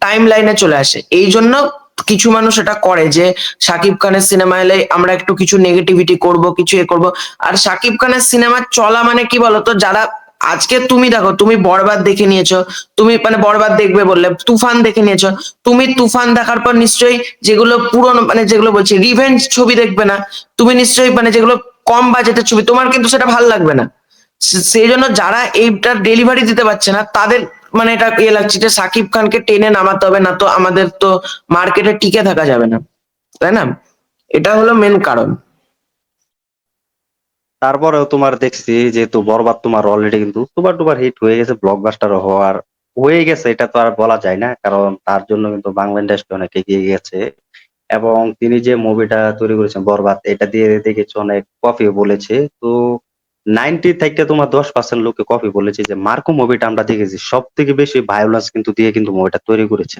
টাইম লাইনে চলে আসে। এই জন্য কিছু মানুষ এটা করে যে শাকিব খানের সিনেমা এলে আমরা একটু কিছু নেগেটিভিটি করব, কিছু এ করব। আর শাকিব খানের সিনেমা চলা মানে কি বলতো, যারা আজকে তুমি দেখো, তুমি বরবাদ দেখে নিয়েছো, তুমি মানে বরবাদ দেখবে বললে, তুফান দেখে নিয়েছো, তুমি তুফান দেখার পর নিশ্চয়ই যেগুলো পুরনো, মানে যেগুলো বলছি রিভেঞ্জ ছবি দেখবে না, তুমি নিশ্চয়ই মানে যেগুলো কম বাজেটের ছবি, তোমার কিন্তু সেটা ভালো লাগবে না। সেই জন্য যারা এইটার ডেলিভারি দিতে পারছে না তাদের মানে এটা ইয়ে লাগছে যে সাকিব খানকে টেনে নামাতে হবে, না তো আমাদের তো মার্কেটে টিকে থাকা যাবে না, তাই না? এটা হলো মেন কারণ। তারপরেও তোমার দেখছি যেহেতু বরবাদ তোমার অলরেডি কিন্তু সুপার ডুপার হিট হয়ে গেছে, ব্লকবাস্টার হয়ে গেছে, এটা তো আর বলা যায় না, কারণ তার জন্য কিন্তু বাংলা ইন্ডাস্ট্রি অনেক এগিয়ে গেছে। এবং তিনি যে মুভিটা তৈরি করেছেন বরবাদ, এটা দিয়ে দেখেছি অনেক কফি বলেছে। তো 90 থেকে তোমার 10% লোকে কফি বলেছে। যে মার্কো মুভিটা আমরা দেখেছি সব থেকে বেশি ভায়োলেন্স কিন্তু দিয়ে কিন্তু মুভিটা তৈরি করেছে।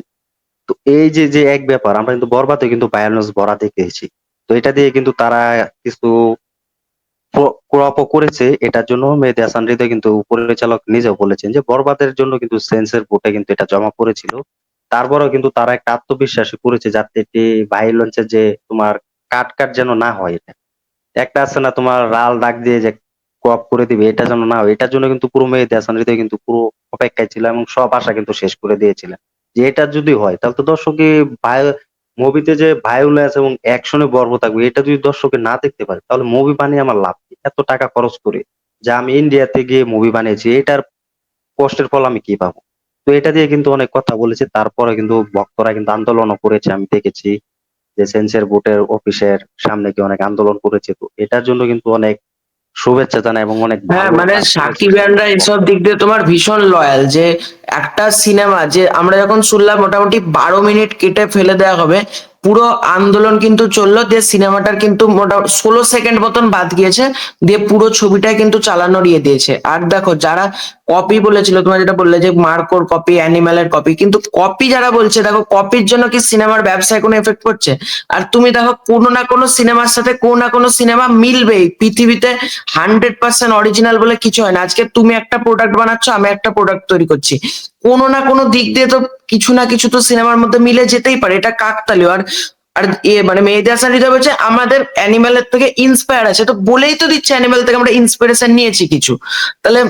তো এই যে যে এক ব্যাপার, আমরা কিন্তু বরবাদে কিন্তু ভায়োলেন্স ভরা দেখেছি। তো এটা দিয়ে কিন্তু তারা কিছু ক্রপ করেছে। এটার জন্য মেহেদী হাসান হৃদয় কিন্তু পরিচালক নিজেও বলেছেন যে বরবাদের জন্য কিন্তু সেন্সের বোর্ডে কিন্তু এটা জমা পড়েছিল। তারপরেও কিন্তু তারা একটা আত্মবিশ্বাসী করেছে যাতে এটি ভায়োলেন্সের যে তোমার কাট কাট যেন না হয় এটা। একটা আছে না তোমার লাল দাগ দিয়ে যে ক্রপ করে দিবে, এটা যেন না হয়, এটার জন্য কিন্তু পুরো মেহেদী হাসান হৃদয় কিন্তু পুরো অপেক্ষায় ছিল এবং সব আশা কিন্তু শেষ করে দিয়েছিলেন যে এটা যদি হয় তাহলে তো দর্শকে ভাই মুভিতে যে ভায়োলেন্স এবং অ্যাকশনে বর্ব থাকবে, এটা যদি দর্শকে না দেখতে পারে তাহলে মুভি বানিয়ে আমার লাভ কি? এত টাকা খরচ করে যা আমি ইন্ডিয়াতে গিয়ে মুভি বানিয়েছি, এটার কষ্টের ফল আমি কি পাবো? তো এটা দিয়ে কিন্তু অনেক কথা বলেছে, তারপরে কিন্তু ভক্তরা কিন্তু আন্দোলনও করেছে, আমি দেখেছি যে সেন্সর বোর্ডের অফিসের সামনে কি অনেক আন্দোলন করেছে। তো এটার জন্য কিন্তু অনেক শুভেচ্ছা জানাই এবং অনেক হ্যাঁ ভালো মানে কাজ করেছে সাকিবিয়ানরা সিনেমার এসব পক্ষে। দিক দিয়ে তোমার ভীষণ লয়াল, যে একটা সিনেমা যে আমরা যখন শুনলাম মোটামুটি 12 মিনিট কেটে ফেলে দেওয়া হবে, পুরো আন্দোলন কিন্তু চললো, দিয়ে সিনেমাটার কিন্তু মোটামুটি 16 সেকেন্ড মতন বাদ গিয়েছে, দিয়ে পুরো ছবিটাই কিন্তু চালানোর ইয়ে দিয়েছে। আর দেখো যারা কপি বলেছিল, তোমার যেটা বললে যে মার্কোর কপি, অ্যানিমালের কপি, কিন্তু কপি যারা বলছে, দেখো কপির জন্য কি সিনেমার ব্যবসায় কোনো এফেক্ট পড়ছে? আর তুমি দেখো কোনো না কোনো সিনেমার সাথে কোনো না কোনো সিনেমা মিলবেই পৃথিবীতে, 100% অরিজিনাল বলে কিছু হয় না। আজকে তুমি একটা প্রোডাক্ট বানাচ্ছ, আমি একটা প্রোডাক্ট তৈরি করছি, কোনো না কোনো দিক দিয়ে তো কিছু না কিছু তো সিনেমার মধ্যে মিলে যেতেই পারে, এটা কাকতালীয়। আর আর মানে মেহেদী হাসান হৃদয় বলছে আমাদের অ্যানিমালের থেকে ইন্সপায়ার আছে, তো বলেই তো দিচ্ছে অ্যানিমাল থেকে আমরা ইন্সপিরেশন নিয়েছি কিছু। তাহলে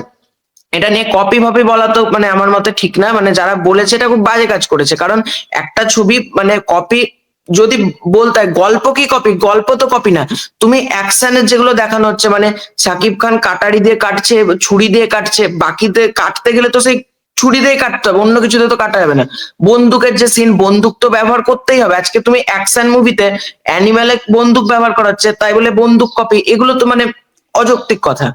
এটা নিয়ে কপি ফপি বলা তো মানে আমার মতে ঠিক না, মানে যারা বলেছে এটা খুব বাজে কাজ করেছে। কারণ একটা ছবি মানে কপি যদি বলতে হয়, গল্প কি কপি? গল্প তো কপি না। তুমি অ্যাকশনের যেগুলো দেখানো হচ্ছে, মানে সাকিব খান কাটারি দিয়ে কাটছে, ছুরি দিয়ে কাটছে, বাকিতে কাটতে গেলে তো সেই ছুরি দিয়ে কাটতে হবে, অন্য কিছুতে তো কাটা যাবে না। বন্দুকের যে সিন, বন্দুক তো ব্যবহার করতেই হবে। আজকে তুমি অ্যাকশন মুভিতে অ্যানিমেলে বন্দুক ব্যবহার করা হচ্ছে, তাই বলে বন্দুক কপি, এগুলো তো মানে অযৌক্তিক কথা।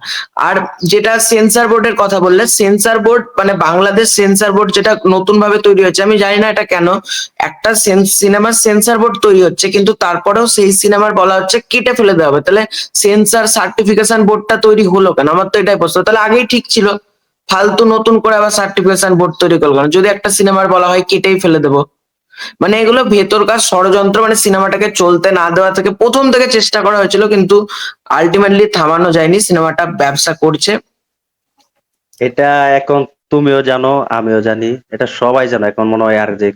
আর যেটা সেন্সর বোর্ডের কথা বললে, সেন্সর বোর্ড মানে বাংলাদেশ সেন্সর বোর্ড যেটা নতুন ভাবে তৈরি হচ্ছে, আমি জানি না এটা কেন, একটা সিনেমার সেন্সর বোর্ড তৈরি হচ্ছে কিন্তু তারপরেও সেই সিনেমার বলা হচ্ছে কেটে ফেলে দেওয়া হবে। তাহলে সেন্সর সার্টিফিকেশন বোর্ডটা তৈরি হলো কেন? আমার তো এটাই প্রশ্ন। তাহলে আগেই ঠিক ছিল, ফালতু নতুন করে আবার সার্টিফিকেশন বোর্ড তৈরি করলো কেন যদি একটা সিনেমার বলা হয় কেটেই ফেলে দেবো? মানে এগুলো ভেতরকার ষড়যন্ত্র, মানে সিনেমাটাকে চলতে না দেওয়া থেকে প্রথম থেকে চেষ্টা করা হয়েছিল, কিন্তু আলটিমেটলি থামানো যায়নি, সিনেমাটা ব্যবসা করছে। এটা এখন তুমিও জানো, আমিও জানি, এটা সবাই জানে। এখন মনে হয় আর যে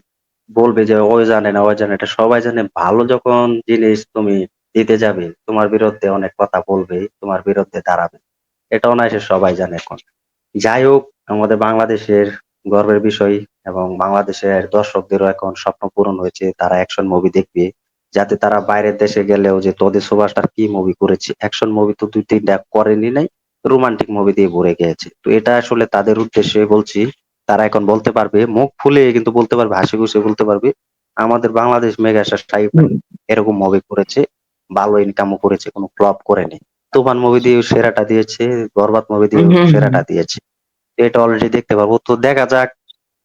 বলবে যে ওই জানে না ওই জানে, এটা সবাই জানে। ভালো যখন জিনিস তুমি দিতে যাবে, তোমার বিরুদ্ধে অনেক কথা বলবে, তোমার বিরুদ্ধে দাঁড়াবে, এটা অনায়াসে সবাই জানে এখন। যাই হোক, আমাদের বাংলাদেশের গর্বের বিষয় এবং বাংলাদেশের দর্শকদেরও এখন স্বপ্ন পূরণ হয়েছে, তারা অ্যাকশন মুভি দেখবে, যাতে তারা বাইরের দেশে গেলেও যে তোদের সুপারস্টার কি মুভি করেছে, অ্যাকশন মুভি তো দুই তিনটা করেনি নাই, রোমান্টিক মুভি দিয়ে ভরে গেছে। তো এটা আসলে তাদের উদ্দেশ্যে বলছি, তারা এখন বলতে পারবে, মুখ ফুলে কিন্তু বলতে পারবে, হাসি খুশি বলতে পারবে, আমাদের বাংলাদেশ মেগাস্টার শাকিব খান হুম এরকম মুভি করেছে, ভালো ইনকামও করেছে, কোনো ফ্লপ করেনি। তুফান মুভি দিয়ে সেরাটা দিয়েছে, বরবাদ মুভি হুম দিয়ে হুম সেরাটা দিয়েছে। এটা অলরেডি দেখতে পারবো। তো দেখা যাক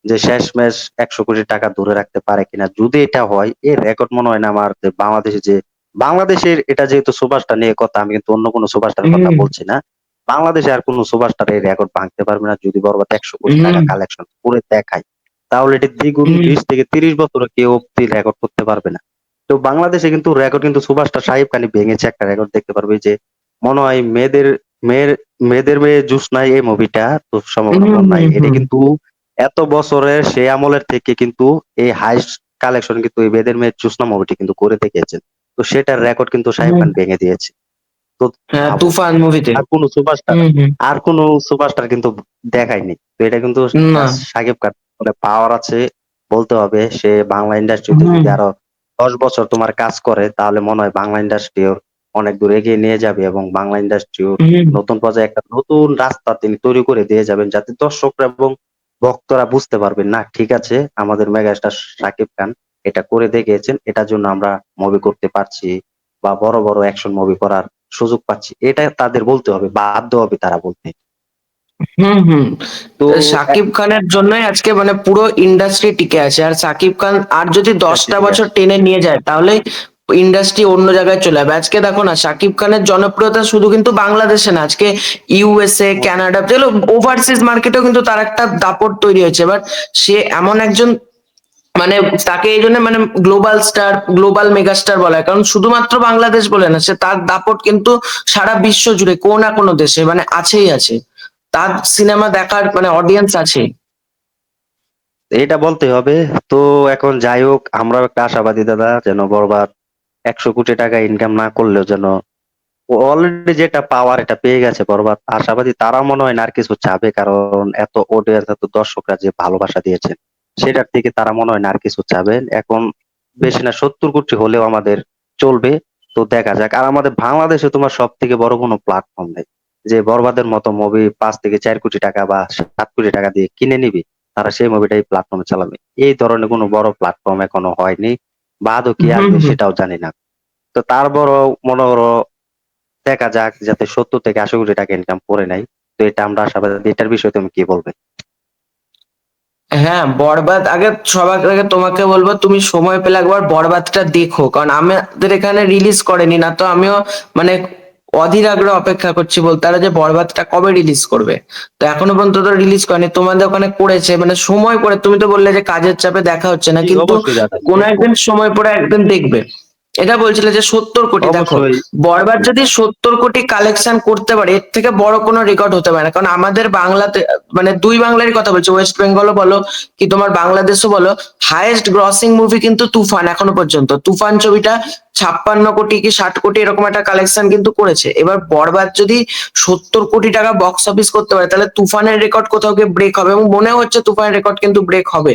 যে শেষমেশ 100 কোটি টাকা ধরে রাখতে পারে কিনা। যদি এটা হয়, এর রেকর্ড মনে হয় না আমার যে বাংলাদেশে যে বাংলাদেশের, এটা যেহেতু সুপারস্টার নিয়ে কথা, আমি কিন্তু অন্য কোনো সুপারস্টারের কথা হুম বলছি না। বাংলাদেশে আর কোনো সুপারস্টার এই রেকর্ড ভাঙতে পারবে না। যদি বরবাদ 100 কোটি টাকা হুম কালেকশন করে দেখায়, তাহলে এটি দ্বিগুণ, হুম 20 থেকে 30 বছরে কেউ অব্দি রেকর্ড করতে পারবে না। তো বাংলাদেশে কিন্তু রেকর্ড কিন্তু সুপারস্টার সাকিব খানই ভেঙেছে। একটা রেকর্ড দেখতে পারবে যে মনে হয় মেয়ের মেয়েদের মেয়ে জুস নাই, এই মুভিটা তো হুম সম্ভাবনা মনে হুম নাই, এটা হুম কিন্তু এত বছরের সে আমলের থেকে কিন্তু এই হাইস্ট কালেকশন কিন্তু এই বেদের মেয়ে জুসনা মুভিটি কিন্তু করে দেখিয়েছেন। তো সেটার রেকর্ড কিন্তু সাকিব হুম। খান ভেঙে দিয়েছে। তো হ্যাঁ ভাবো, তুফান মুভিতে। আর কোন সুপারস্টার হুম হুম। আর কোন সুপারস্টার কিন্তু দেখায়নি। তো এটা কিন্তু না। সাকিব খান মানে পাওয়ার আছে বলতে হবে। সে বাংলা ইন্ডাস্ট্রিতে হুম যদি আরো 10 বছর তোমার কাজ করে, তাহলে মনে হয় বাংলা ইন্ডাস্ট্রিও অনেক দূর এগিয়ে নিয়ে যাবে এবং বাংলা ইন্ডাস্ট্রিও হুম নতুন পর্যায়ে একটা নতুন রাস্তা তিনি তৈরি করে দিয়ে যাবেন, যাতে দর্শকরা এবং ভক্তরা বুঝতে পারবেন না ঠিক আছে, আমাদের মেগাস্টার শাকিব খান এটা করে দেখিয়েছেন, এটার জন্য আমরা মুভি করতে পারছি বা বড় বড় অ্যাকশন মুভি করার সুযোগ পাচ্ছি। এটা তাদের বলতে হবে, বাধ্য হবে তারা বলতে। হুম হুম। তো সাকিব খানের জন্যই আজকে মানে পুরো ইন্ডাস্ট্রি টিকে আছে। আর সাকিব খান আর যদি ইন্ডাস্ট্রি 10টা বছর আছে। টেনে নিয়ে যায়, তাহলে ইন্ডাস্ট্রি অন্য জায়গায় চলে যাবে। আজকে দেখো না, সাকিব খানের জনপ্রিয়তা শুধু কিন্তু বাংলাদেশে না, আজকে ইউএসএ, কানাডা, যেগুলো ওভারসিজ মার্কেটেও কিন্তু তার একটা দাপট তৈরি হয়েছে। এবার সে এমন একজন, মানে তাকে এই জন্য মানে গ্লোবাল স্টার, গ্লোবাল মেগাস্টার বলা হয়, কারণ শুধুমাত্র বাংলাদেশ বলে না, সে তার দাপট কিন্তু সারা বিশ্ব জুড়ে কোনো না কোনো দেশে মানে আছেই আছে, তার সিনেমা দেখার মানে অডিয়েন্স আছে। এটা বলতে হবে। তো এখন যাই হোক, আমরাও একটা আশাবাদী দাদা, যেন বরবাদ 100 কোটি টাকা ইনকাম না করলেও যেন অলরেডি যেটা পাওয়ার এটা পেয়ে গেছে বরবাদ, আশাবাদী তারা মনে হয় না আর কিছু চাবে, কারণ এত অডিয়েন্স এত দর্শকরা যে ভালোবাসা দিয়েছেন সেটার থেকে তারা মনে হয় না আর কিছু চাবেন এখন। বেশি না 70 কোটি হলেও আমাদের চলবে। তো দেখা যাক। আর আমাদের বাংলাদেশে তোমার সব থেকে বড় কোনো প্ল্যাটফর্ম নেই যে বরবাদের মতো মুভি 5 থেকে 4 কোটি টাকা বা 7 কোটি টাকা দিয়ে কিনে নিবি, তারা সেই মুভিটা এই প্ল্যাটফর্মে চালাবে। এই ধরনের কোনো বড় প্ল্যাটফর্ম এখনো হয়নি, বা আদৌ কি হুম আসবে হুম। সেটাও জানি না। তো তারপরও মনে করো দেখা যাক যাতে 70 থেকে 80 কোটি টাকা ইনকাম করে নাই। তো এটা আমরা আশাবাদী। এটার বিষয়ে তুমি কি বলবে? হ্যাঁ, বরবাদ আগে সবার আগে তোমাকে বলবো তুমি সময় পেলে একবার বরবাদটা দেখো, কারণ আমাদের এখানে রিলিজ করেনি না, তো আমিও মানে অধীর আগ্রহে অপেক্ষা করছি বলতে পারো যে বরবাদটা কবে রিলিজ করবে। তো এখনো পর্যন্ত তো রিলিজ করেনি, তোমাদের ওখানে করেছে মানে সময় করে, তুমি তো বললে যে কাজের চাপে দেখা হচ্ছে না, জি কিন্তু অবশ্যই দাদা, কোনো দেখবো। একদিন সময় করে একদিন দেখবে। এটা বলছিলে যে 70 কোটি, দেখো অবশ্যই। বরবাদ যদি 70 কোটি কালেকশন করতে পারে এর থেকে বড় কোনো রেকর্ড হতে পারে না, কারণ আমাদের বাংলাতে মানে দুই বাংলারই কথা বলছি, ওয়েস্ট বেঙ্গলও বলো কি তোমার বাংলাদেশও বলো, হাইয়েস্ট গ্রসিং মুভি কিন্তু তুফান এখনো পর্যন্ত। তুফান ছবিটা 56 কোটি কি 60 কোটি এরকম একটা কালেকশন কিন্তু করেছে। এবার বরবাদ যদি 70 কোটি টাকা বক্স অফিস করতে পারে তাহলে তুফানের রেকর্ড কোথাও গিয়ে ব্রেক হবে, এবং মনে হচ্ছে তুফানের রেকর্ড কিন্তু ব্রেক হবে।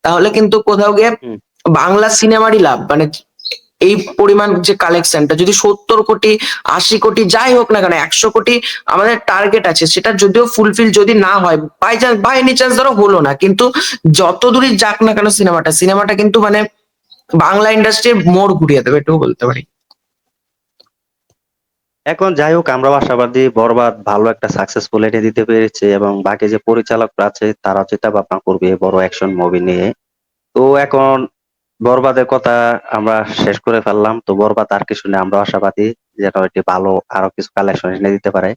তাহলে কিন্তু কোথাও গিয়ে হুম। বাংলা সিনেমারই লাভ, মানে এই পরিমাণ যে কালেকশনটা যদি 70 কোটি 80 কোটি যাই হোক না কেন, 100 কোটি আমাদের টার্গেট আছে, সেটা যদিও ফুলফিল যদি না হয় by chance by any chance ধরো হলো না, কিন্তু যত দূরই যাক না কেন সিনেমাটা সিনেমাটা কিন্তু মানে বাংলা ইন্ডাস্ট্রির মোড় ঘুরিয়ে দেবে, এটুকু বলতে পারি। এখন যাই হোক, আমরা আশাবাদী বরবাদ ভালো একটা সাকসেসফুল এনে দিতে পেরেছে, এবং বাকি যে পরিচালকরা আছে তারা চিন্তা ভাবনা করবে বড় অ্যাকশন মুভি নিয়ে। তো এখন বরবাদের কথা আমরা শেষ করে ফেললাম। তো বরবাদ আর কিছু নিয়ে আমরা আশাবাদী যেটা এটি ভালো আরো কিছু কালেকশন এনে দিতে পারে।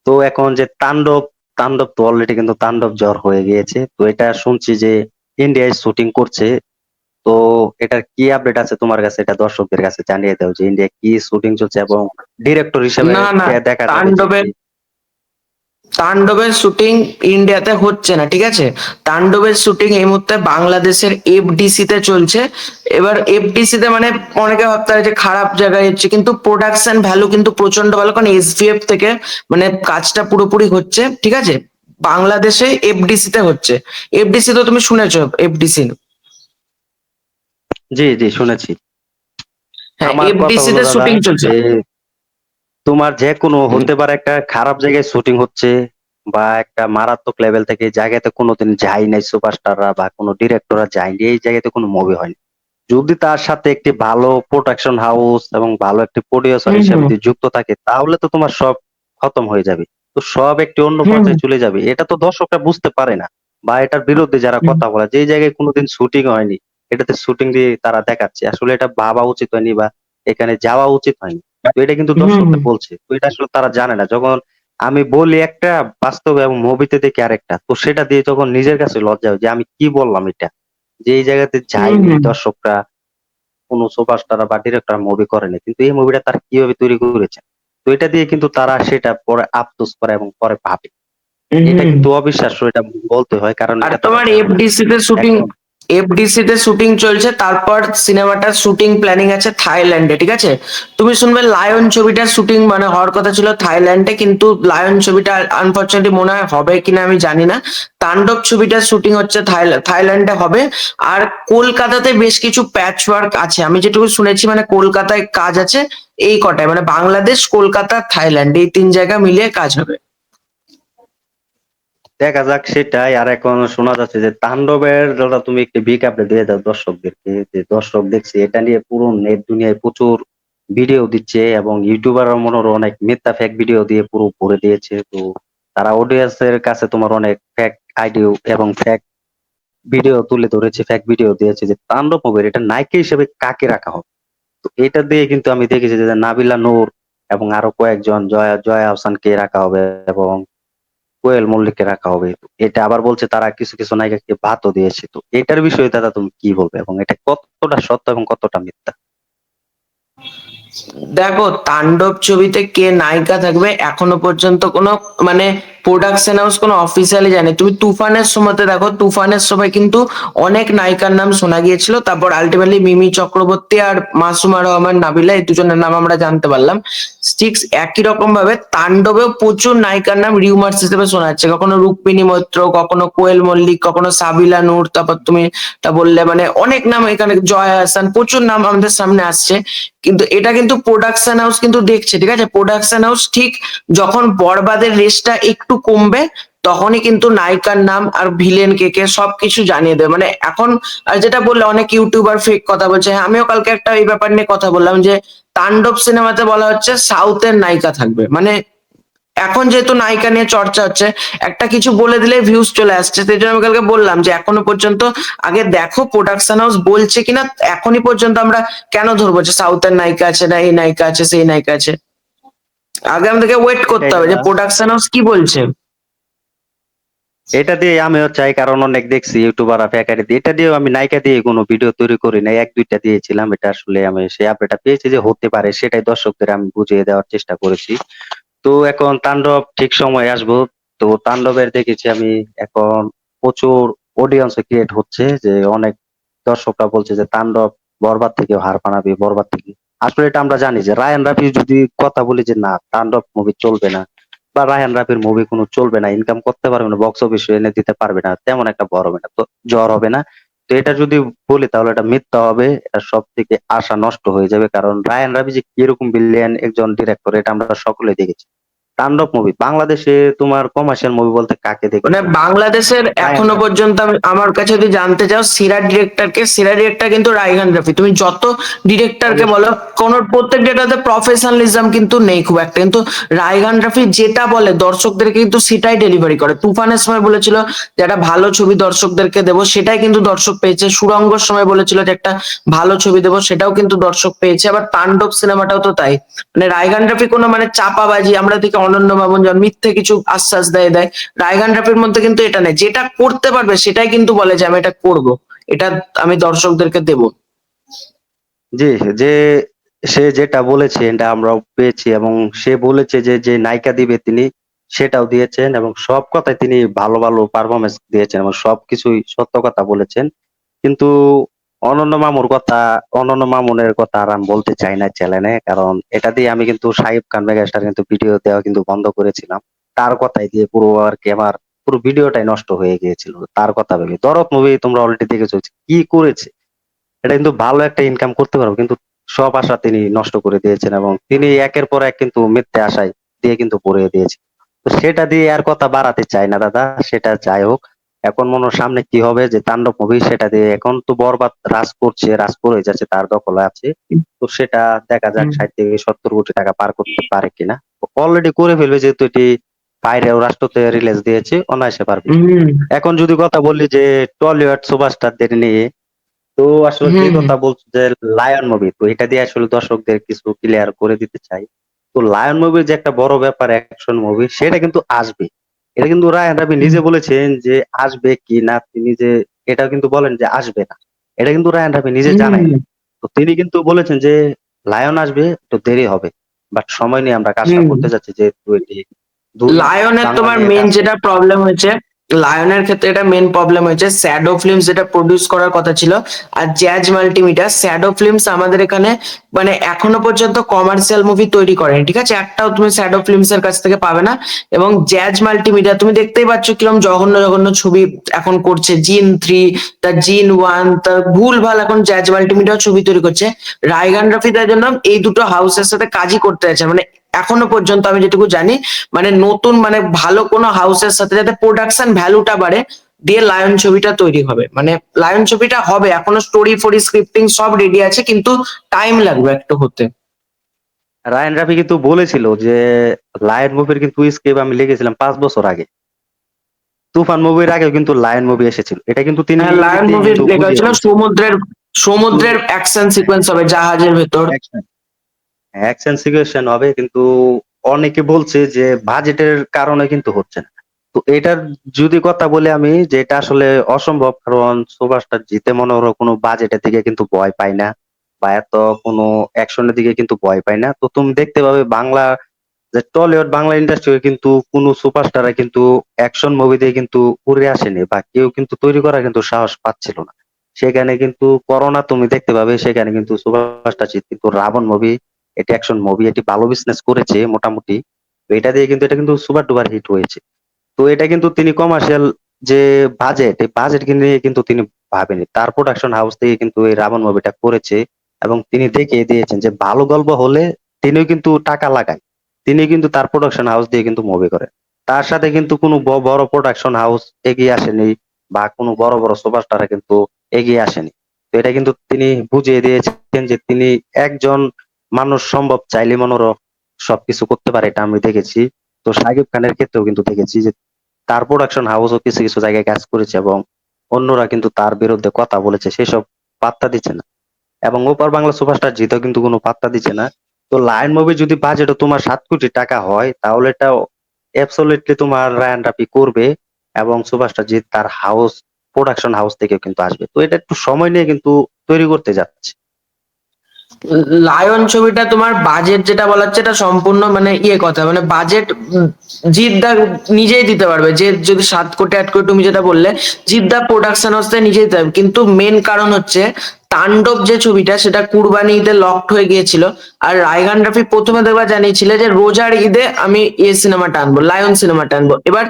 তো এখন যে তাণ্ডব, তাণ্ডব তো অলরেডি কিন্তু তাণ্ডব জ্বর হয়ে গিয়েছে। তো এটা শুনছি যে ইন্ডিয়ায় শুটিং করছে। তো এটার কি আপডেট আছে তোমার কাছে, এটা দর্শকদের কাছে জানিয়ে দাও যে ইন্ডিয়া কি শুটিং চলছে, এবং ডিরেক্টর হিসেবে না না, দেখা যাবে যে তাণ্ডবের কি। তাণ্ডবের শুটিং ইন্ডিয়াতে হচ্ছে না, ঠিক আছে। তাণ্ডবের শুটিং এই মুহূর্তে বাংলাদেশের এফডিসি তে চলছে। এবার এফডিসি তে মানে অনেকে ভাবতে পারে যে খারাপ জায়গায় হচ্ছে, কিন্তু প্রোডাকশন ভ্যালু কিন্তু প্রচন্ড ভালো, কারণ এসভিএফ থেকে মানে কাজটা পুরোপুরি হচ্ছে, ঠিক আছে। বাংলাদেশে এফডিসি তে হচ্ছে। এফডিসি তো তুমি শুনেছো, এফডিসি। জি জি শুনেছি। হ্যাঁ, আমার কথা এফডিসি হলো তে দাদা শুটিং চলছে। যে তোমার যে কোনো হুম হতে পারে একটা খারাপ জায়গায় শুটিং হচ্ছে, বা একটা মারাত্মক লেভেল থেকে এই জায়গাতে কোনোদিন যায় নাই সুপারস্টাররা বা কোনো ডিরেক্টররা যায়নি, এই জায়গাতে কোনো মুভি হয়নি। যদি তার সাথে একটি ভালো প্রোডাকশন হাউস এবং ভালো একটি প্রডিউসার হুম হিসেবে হুম যদি যুক্ত থাকে তাহলে তো তোমার সব খতম হয়ে যাবে। তো সব একটি অন্য হুম পর্যায়ে চলে যাবে, এটা তো দর্শকরা বুঝতে পারে না। বা এটার বিরুদ্ধে যারা হুম কথা বলে যে এই জায়গায় কোনোদিন শুটিং হয়নি, এটাতে শুটিং দিয়ে তারা দেখাচ্ছে, আসলে এটা ভাবা উচিত হয়নি বা এখানে যাওয়া উচিত হয়নি। তো এটা কিন্তু হুম হুম দর্শকরা বলছে, তো এটা আসলে তারা জানে না। যখন আমি বলি একটা বাস্তবে এবং মুভিতে দেখি আরেকটা, তো সেটা দিয়ে তখন নিজের কাছে লজ্জা হয় যে আমি কি বললাম এটা, যে এই জায়গাতে হুম যায়নি হুম দর্শকরা, কোনো সুপারস্টার বা ডিরেক্টর মুভি করেনি, কিন্তু এই মুভিটা তারা কিভাবে তৈরি করেছে। তো এটা দিয়ে কিন্তু তারা সেটা পরে আফসোস করে এবং পরে ভাবে। হুম এটা হুম। কিন্তু অবিশ্বাস্য, এটা বলতে হয়, কারণ আর এটা তারা তোমার জানে না। এফডিসি তে শুটিং, এখন এফডিসি তে শুটিং চলছে, তারপর সিনেমাটার শুটিং প্ল্যানিং আছে থাইল্যান্ডে, ঠিক আছে। তুমি শুনবে লায়ন ছবিটার শুটিং মানে হওয়ার কথা ছিল থাইল্যান্ডে, কিন্তু লায়ন ছবিটা আনফরচুনেটলি মনে হয় হবে কিনা আমি জানি না। তাণ্ডব ছবিটার শুটিং হচ্ছে থাইল্যান্ডে হবে। আর কলকাতাতে বেশ কিছু প্যাচ ওয়ার্ক আছে, আমি যেটুকু শুনেছি মানে কলকাতায় কাজ আছে। এই কটায় মানে বাংলাদেশ, কলকাতা, থাইল্যান্ড এই তিন জায়গা মিলিয়ে কাজ হবে। দেখা যাক সেটাই। আর এখন শোনা যাচ্ছে যে তাণ্ডবের দাদা তুমি একটি বিগ আপডেট দিয়ে দাও দর্শকদেরকে, যে দর্শক দেখছে এটা নিয়ে পুরো নেট দুনিয়ায় প্রচুর ভিডিও দিচ্ছে, এবং ইউটিউবাররা মনে হয় অনেক মিথ্যা ফেক ভিডিও দিয়ে পুরো ভরে দিয়েছে। তো তারা অডিয়েন্সের কাছে তোমার অনেক ফেক আইডিও এবং ফেক ভিডিও তুলে ধরেছে, ফেক ভিডিও দিয়েছে যে তাণ্ডব মুভির এটা নায়িকা হিসেবে কাকে রাখা হবে। তো এটা দিয়ে কিন্তু আমি দেখেছি যে নাবিলা নূর এবং আরো কয়েকজন, জয়া জয়া আহসানকে রাখা হবে এবং কোয়েল মল্লিককে রাখা হবে। তো এটা আবার বলছে তারা কিছু কিছু নায়িকাকে ভাতও দিয়েছে। তো এটার বিষয়ে দাদা তুমি কি বলবে, এবং এটা কতটা সত্য এবং কতটা মিথ্যা? দেখো, তাণ্ডব ছবিতে কে নায়িকা থাকবে এখনো পর্যন্ত কোনো মানে প্রোডাকশন হাউস কোনো অফিসিয়ালি জানে। তুমি তুফানের সময়তে দেখো, তুফানের সময় কিন্তু অনেক নায়িকার নাম শোনা গিয়েছিল, তারপর আলটিমেটলি মিমি চক্রবর্তী আর মাসুমা রহমান নাবিলা এই দুজনের নাম আমরা জানতে পারলাম। ঠিক একই রকম ভাবে তাণ্ডবেও প্রচুর নায়িকার নাম রিউমার্স হিসেবে শোনা যাচ্ছে, কখনো রুক্মিণী মৈত্র, কখনো কোয়েল মল্লিক, কখনো সাবিলা নূর, তারপর তুমি তা বললে মানে অনেক নাম এখানে, জয়া হাসান, প্রচুর নাম আমাদের সামনে আসছে। কিন্তু এটা কিন্তু প্রোডাকশন হাউস কিন্তু দেখছে, ঠিক আছে? প্রোডাকশন হাউস ঠিক যখন বরবাদের রেসটা একটু কমবে তখনই কিন্তু নায়িকার নাম আর ভিলেন কে কে সবকিছু জানিয়ে দেবে। মানে এখন আর যেটা বললে অনেক ইউটিউবার ফেক কথা বলছে, হ্যাঁ আমিও কালকে একটা এই ব্যাপার নিয়ে কথা বললাম যে তাণ্ডব সিনেমাতে বলা হচ্ছে সাউথের নায়িকা থাকবে। মানে এখন যেহেতু নায়িকা নিয়ে চর্চা হচ্ছে, একটা কিছু বলে দিলে ভিউজ চলে আসছে, সেই জন্য আমি কালকে বললাম যে এখনো পর্যন্ত আগে দেখো প্রোডাকশন হাউস বলছে কিনা। এখনই পর্যন্ত আমরা কেন ধরবো যে সাউথের নায়িকা আছে, না এই নায়িকা আছে সেই নায়িকা আছে? আগে আমাদেরকে ওয়েট করতে এটাই হবে যে দাদা, প্রোডাকশন হাউস কি বলছে। এটা দিয়ে আমিও চাই, কারণ অনেক দেখছি ইউটিউবার ফ্যাকারি দিয়ে, এটা দিয়েও আমি নায়িকা দিয়ে কোনো ভিডিও তৈরি করি নাই, এক দুইটা দিয়েছিলাম। এটা আসলে আমি সেই আপডেটটা পেয়েছি যে হতে পারে, সেটাই দর্শকদের আমি বুঝিয়ে দেওয়ার চেষ্টা করেছি। তো এখন তাণ্ডব ঠিক সময় আসবো। তো তাণ্ডবের দেখেছি আমি এখন প্রচুর অডিয়েন্স ক্রিয়েট হচ্ছে, যে অনেক দর্শকরা বলছে যে তাণ্ডব বরবাদ থেকে হার মানাবে, বরবাদ থেকে। আসলে এটা আমরা জানি যে রায়ান রাফি যদি কথা বলি যে না তাণ্ডব মুভি চলবে না, বা রায়ান রাফির মুভি কোনো চলবে না, ইনকাম করতে পারবে না, বক্স অফিস এনে দিতে পারবে না, তেমন একটা বড় হবে না, তো জ্বর হবে না। তো এটা যদি বলি তাহলে এটা মিথ্যা হবে, এটা সব থেকে আশা নষ্ট হয়ে যাবে। কারণ রায়ান রাফি যে কিরকম বিলিয়ন একজন ডিরেক্টর, এটা আমরা সকলে দেখেছি। তাণ্ডব মুভি বাংলাদেশে তোমার কমার্শিয়াল মুভি বলতে কাকে মানে দেখেছো? বাংলাদেশের রায়ান এখনো রাফি। পর্যন্ত আমার কাছে যদি জানতে চাও সেরা ডিরেক্টরকে, সেরা ডিরেক্টর কিন্তু রায়হান রাফি। তুমি যত ডিরেক্টরকে বলো, অবশ্যই। কোন প্রত্যেক ডিরেক্টরতে প্রফেশনালিজম কিন্তু নেই খুব একটা, কিন্তু রায়হান রাফি যেটা বলে দর্শকদেরকে কিন্তু সেটাই ডেলিভারি করে। তুফানের সময় বলেছিল যে একটা ভালো ছবি দর্শকদেরকে দেবো, সেটাই কিন্তু দর্শক পেয়েছে। সুড়ঙ্গর সময় বলেছিল যে একটা ভালো ছবি দেবো, সেটাও কিন্তু দর্শক পেয়েছে। আবার তাণ্ডব সিনেমাটাও তো তাই। মানে রায়হান রাফি কোনো মানে চাপাবাজি, আমরা দেখি অনন্য মামুন যেমন মিথ্যে কিছু আশ্বাস দেয়, রায়হান রাফির মধ্যে কিন্তু এটা নেই। যেটা করতে পারবে সেটাই কিন্তু বলে যে আমি এটা করব, এটা আমি দর্শকদেরকে দেব। জি, যে সে যেটা বলেছে এটা আমরাও পেয়েছি, এবং সে বলেছে যে যে নায়িকা দিবে তিনি সেটাও দিয়েছেন, এবং সব কথায় তিনি ভালো ভালো পারফরমেন্স দিয়েছেন এবং সবকিছুই সত্য কথা বলেছেন। কিন্তু অনন্য মামুনের কথা আর আমি বলতে চাই না চ্যানেলে, কারণ এটা দিয়ে আমি কিন্তু শাকিব খান মেগাস্টার কিন্তু ভিডিও দেওয়া কিন্তু বন্ধ করেছিলাম। তার কথাই দিয়ে পুরো আর কি আমার পুরো ভিডিওটাই নষ্ট হয়ে গিয়েছিল তার কথা ভেবে। দরদ মুভি তোমরা অলরেডি দেখেছো কি করেছে, এটা কিন্তু ভালো একটা ইনকাম করতে পারবো, কিন্তু সব আশা তিনি নষ্ট করে দিয়েছেন, এবং তিনি একের পর এক কিন্তু মিথ্যে আশায় দিয়ে কিন্তু পড়িয়ে দিয়েছেন। তো সেটা দিয়ে আর কথা বাড়াতে চাই না দাদা, সেটা যাই হোক। এখন মনে হয় সামনে কি হবে, যে তাণ্ডব মুভি সেটা দিয়ে এখন তো বরবাদ রাজ করছে, রাজ করে যাচ্ছে, তার দখলে আছে। তো সেটা দেখা যাক হুম 60 থেকে 70 কোটি টাকা পার করতে পারে কিনা। অলরেডি করে ফেলবে, যেহেতু এটি বাইরেও রাষ্ট্রতে রিলিজ দিয়েছে, অনায়াসে পারবে। হুম এখন যদি কথা বলি যে টলিউড সুপারস্টারদের নিয়ে, তো আসলে যে হুম কথা বলছো যে লায়ন মুভি, তো এটা দিয়ে আসলে দর্শকদের কিছু ক্লিয়ার করে দিতে চাই। তো লায়ন মুভি যে একটা বড় ব্যাপার, অ্যাকশন মুভি, সেটা কিন্তু আসবে। এটা কিন্তু রায়ান রাবি হুম নিজে বলেছেন যে আসবে কি না, তিনি যে এটা কিন্তু বলেন যে আসবে না, এটা কিন্তু রায়ান রাবি নিজে জানায় হুম না। তো তিনি কিন্তু বলেছেন যে লায়ন আসবে, একটু দেরি হবে, বাট সময় নিয়ে আমরা কাজটা হুম করতে যাচ্ছি, যেহেতু এটি দুই লায়নের তোমার বাঙালির মেন কাছে। যেটা প্রবলেম হয়েছে, লায়নের ক্ষেত্রে এটা মেন প্রবলেম হয়েছে, শ্যাডো ফিল্মস যেটা প্রডিউস করার কথা ছিল আর জ্যাজ মাল্টিমিডিয়া, শ্যাডো ফিল্মস আমাদের এখানে মানে এখনো পর্যন্ত কমার্শিয়াল মুভি তৈরি করেনি, ঠিক আছে? একটাও তুমি শ্যাডো ফিল্মস এর কাছ থেকে পাবে না। এবং জ্যাজ মাল্টিমিডিয়া তুমি দেখতেই পাচ্ছ কিরকম জঘন্য জঘন্য ছবি এখন করছে, জিন 3, তার জিন 1, তার ভুল ভাল এখন জ্যাজ মাল্টিমিডিয়া ছবি তৈরি করছে। রায়গান রাফি তার জন্য এই দুটো হাউসের সাথে কাজই করতে আছে, মানে এখনো পর্যন্ত আমি যেটুকু জানি, মানে নতুন মানে ভালো কোনো হাউসের সাথে যাতে প্রোডাকশন ভ্যালুটা বাড়ে দিয়ে লায়ন ছবিটা তৈরি হবে। মানে লায়ন ছবিটা হবে, এখনো স্টোরি ফোরি স্ক্রিপ্টিং সব রেডি আছে, কিন্তু টাইম লাগবে একটু হতে। রায়ান রাফি কিন্তু বলেছিল যে লায়ন মুভির কিন্তু স্ক্রিপ্ট আমি লিখেছিলাম 5 বছর আগে। তুফান মুভির আগেও কিন্তু লায়ন মুভি এসেছিল, এটা কিন্তু তিনি হ্যাঁ ইঙ্গিত লায়ন দিয়ে মুভির কিন্তু লেখা বুঝিয়ে হয়েছিল দিয়েছেন। সমুদ্রের, সমুদ্রের সমুদ্র অ্যাকশন সিকোয়েন্স হবে জাহাজের ভেতর। অ্যাকশন সিচুয়েশন হবে, কিন্তু অনেকে বলছে যে বাজেটের কারণে কিন্তু হচ্ছে না। তো এটার যদি কথা বলি আমি, যে এটা আসলে অসম্ভব, কারণ সুপারস্টার জিতে মনে হলো কোনো বাজেটের দিকে কিন্তু ভয় পায় না, বা এত কোনো অ্যাকশনের দিকে কিন্তু ভয় পায় না। তো তুমি দেখতে পাবে বাংলা যে টলিউড বাংলা ইন্ডাস্ট্রি কিন্তু কোনো সুপারস্টার কিন্তু অ্যাকশন মুভি দিয়ে কিন্তু উড়ে আসেনি, বা কেউ কিন্তু তৈরি করার কিন্তু সাহস পাচ্ছিল না। সেখানে কিন্তু করোনা তুমি দেখতে পাবে, সেখানে কিন্তু সুপারস্টার জিৎ কিন্তু রাবণ মুভি, এটি অ্যাকশন মুভি, এটি ভালো বিজনেস করেছে মোটামুটি। তো এটা দিয়ে কিন্তু এটা কিন্তু সুপার ডুপার হিট হয়েছে। তো এটা কিন্তু তিনি কমার্শিয়াল যে বাজেট, এই বাজেট নিয়ে কিন্তু তিনি ভাবেনি। তার প্রোডাকশন হাউস থেকে কিন্তু এই রাবণ মুভিটা করেছে, এবং তিনি দেখিয়ে দিয়েছেন যে ভালো গল্প হলে তিনিও কিন্তু টাকা লাগায়। তিনি কিন্তু তার প্রোডাকশন হাউস দিয়ে কিন্তু মুভি করে। তার সাথে কিন্তু কোনো বড় প্রোডাকশন হাউস এগিয়ে আসেনি, বা কোনো বড় বড় সুপারস্টার কিন্তু এগিয়ে আসেনি। তো এটা কিন্তু তিনি বুঝিয়ে দিয়েছেন যে তিনি একজন মানুষ সম্ভব চাইলে মনেরও সবকিছু করতে পারে, এটা আমি দেখেছি। তো শাকিব খানের ক্ষেত্রেও কিন্তু দেখেছি যে তার প্রোডাকশন হাউসও কিছু কিছু জায়গায় কাজ করেছে, এবং অন্যরা কিন্তু তার বিরুদ্ধে কথা বলেছে, সেসব পাত্তা দিচ্ছে না। এবং ওপার বাংলা সুপারস্টার জিতেও কিন্তু কোনো পাত্তা দিচ্ছে না। তো লায়ন মুভি যদি বাজেটও তোমার 7 কোটি টাকা হয়, তাহলে এটা অ্যাবসলিউটলি তোমার রায়ান রাফি করবে, এবং সুপারস্টার জিৎ তার হাউস, প্রোডাকশন হাউস থেকে কিন্তু আসবে। তো এটা একটু সময় নিয়ে কিন্তু তৈরি করতে যাচ্ছে। লায়ন ছবিটা তোমার বাজেট যেটা বলা হচ্ছে এটা সম্পূর্ণ মানে ইয়ে কথা, মানে বাজেট জিদ্দা নিজেই দিতে পারবে। যে যদি 7 কোটি 8 কোটি তুমি যেটা বললে, জিদ্দা প্রোডাকশন হাউস থেকে নিজেই দিতে পারবে, কিন্তু মেন কারণ হচ্ছে তাণ্ডব যে ছবিটা সেটা কুরবানি ঈদে লকড হয়ে গিয়েছিল। আর রায়হান রাফি প্রথমে দেখবা জানিয়েছিল যে রোজার ঈদে আমি এই সিনেমাটা আনবো, লায়ন সিনেমাটা আনবো। এবার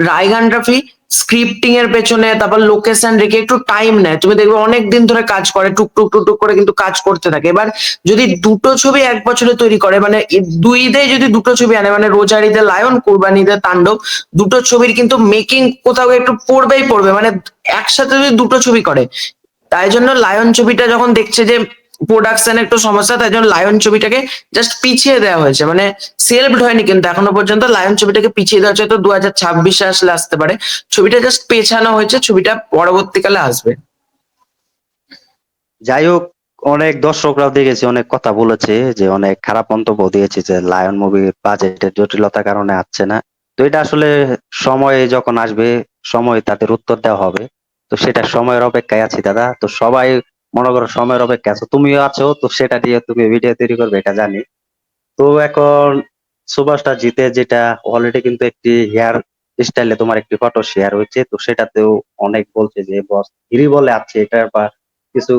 রায়হান রাফি স্ক্রিপ্টিং এর পেছনে, তারপর লোকেশন রেখে একটু টাইম নেয়, তুমি দেখবে অনেক দিন ধরে কাজ করে, টুক টুক টুক টুক করে কিন্তু কাজ করতে থাকে। এবার যদি দুটো ছবি এক বছরে তৈরি করে, মানে দুই ঈদে যদি দুটো ছবি আনে, মানে রোজার ঈদে লায়ন, কুরবানি ঈদে তাণ্ডব, দুটো ছবির কিন্তু মেকিং কোথাও একটু পড়বেই পড়বে, মানে একসাথে যদি দুটো ছবি করে। তাই জন্য লায়ন ছবিটা যখন দেখছে যে প্রোডাকশন একটু সমস্যা, তাই জন্য লায়ন ছবিটাকে জাস্ট পিছিয়ে দেওয়া হয়েছে, মানে সেলফড হয়নি কিন্তু এখনো পর্যন্ত। লায়ন ছবিটাকে পিছিয়ে দেওয়া হয়েছে, তো 2026-এ আসলে আসতে পারে। ছবিটা জাস্ট পেছানো হয়েছে, ছবিটা পরবর্তীকালে আসবে। যাই হোক, অনেক দর্শকরাও দেখেছি অনেক কথা বলেছে, যে অনেক খারাপ মন্তব্য দিয়েছে যে লায়ন মুভির বাজেটের জটিলতার কারণে আসছে না। তো এটা আসলে সময় যখন আসবে, সময় তাদের উত্তর দেওয়া হবে। তো সেটা সময়ের অপেক্ষায় আছি দাদা। তো সবাই মনে করো সময়ের অপেক্ষা আছো, তুমিও আছো, তো সেটা দিয়ে তুমি ভিডিও তৈরি করবে এটা জানি। তো এখন সুভাষটা জিতে যেটা অলরেডি কিন্তু একটি হেয়ার স্টাইলে তোমার একটি ফটো শেয়ার হয়েছে, তো সেটাতেও অনেক বলছে যে বস হিরি বলে আছে এটা, বা কিছু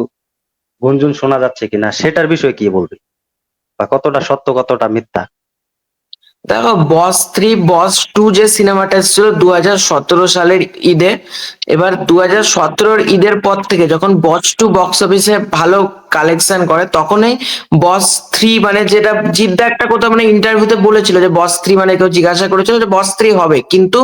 গুঞ্জন শোনা যাচ্ছে কিনা, সেটার বিষয়ে কি বলবে, বা কতটা সত্য কতটা মিথ্যা? দেখো, বস 3 বস 2 যে সিনেমাটা এসেছিল 2017 সালের ঈদে, এবার 2017 ঈদের পর থেকে যখন বস 2 বক্স অফিসে ভালো কালেকশন করে, তখনই বস 3 মানে যেটা জিদ্দা একটা কথা মানে ইন্টারভিউতে বলেছিল যে বস 3 মানে, কেউ জিজ্ঞাসা করেছিল যে বস 3 হবে, কিন্তু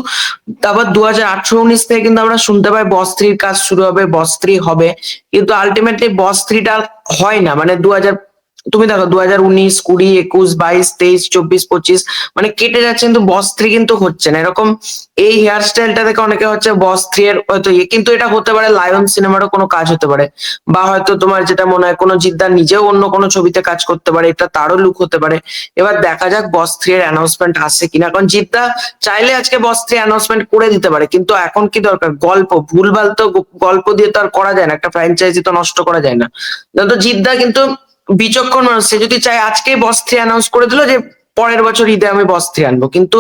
তারপর 2018-19 থেকে কিন্তু আমরা শুনতে পাই বস 3 কাজ শুরু হবে, বস 3 হবে, কিন্তু আলটিমেটলি বস 3টা হয় না। মানে তুমি দেখো 2019 20 21 22 23 24 25 মানে কেটে যাচ্ছে, কিন্তু বস 3 কিন্তু হচ্ছে না। এরকম এই হেয়ার স্টাইলটা দেখে অনেকে হচ্ছে বস 3 এর হয়তো ইয়ে, কিন্তু এটা হতে পারে লায়ন সিনেমারও কোনো কাজ হতে পারে, বা হয়তো তোমার যেটা মনে হয় কোনো জিদ্দার নিজেও অন্য কোনো ছবিতে কাজ করতে পারে, এটা তারও লুক হতে পারে। এবার দেখা যাক বস 3 এর অ্যানাউন্সমেন্ট আসছে কিনা, কারণ জিদ্দা চাইলে আজকে বস 3 অ্যানাউন্সমেন্ট করে দিতে পারে, কিন্তু এখন কি দরকার, গল্প ভুলভাল তো গল্প দিয়ে তো আর করা যায় না, একটা ফ্র্যাঞ্চাইজি তো নষ্ট করা যায় না। তো জিদ্দা কিন্তু বিচক্ষণ মানুষ, সে যদি চায় আজকে বস 3 অ্যানাউন্স করে দিল যে পরের বছর ঈদে আমি বস 3 আনবো, কিন্তু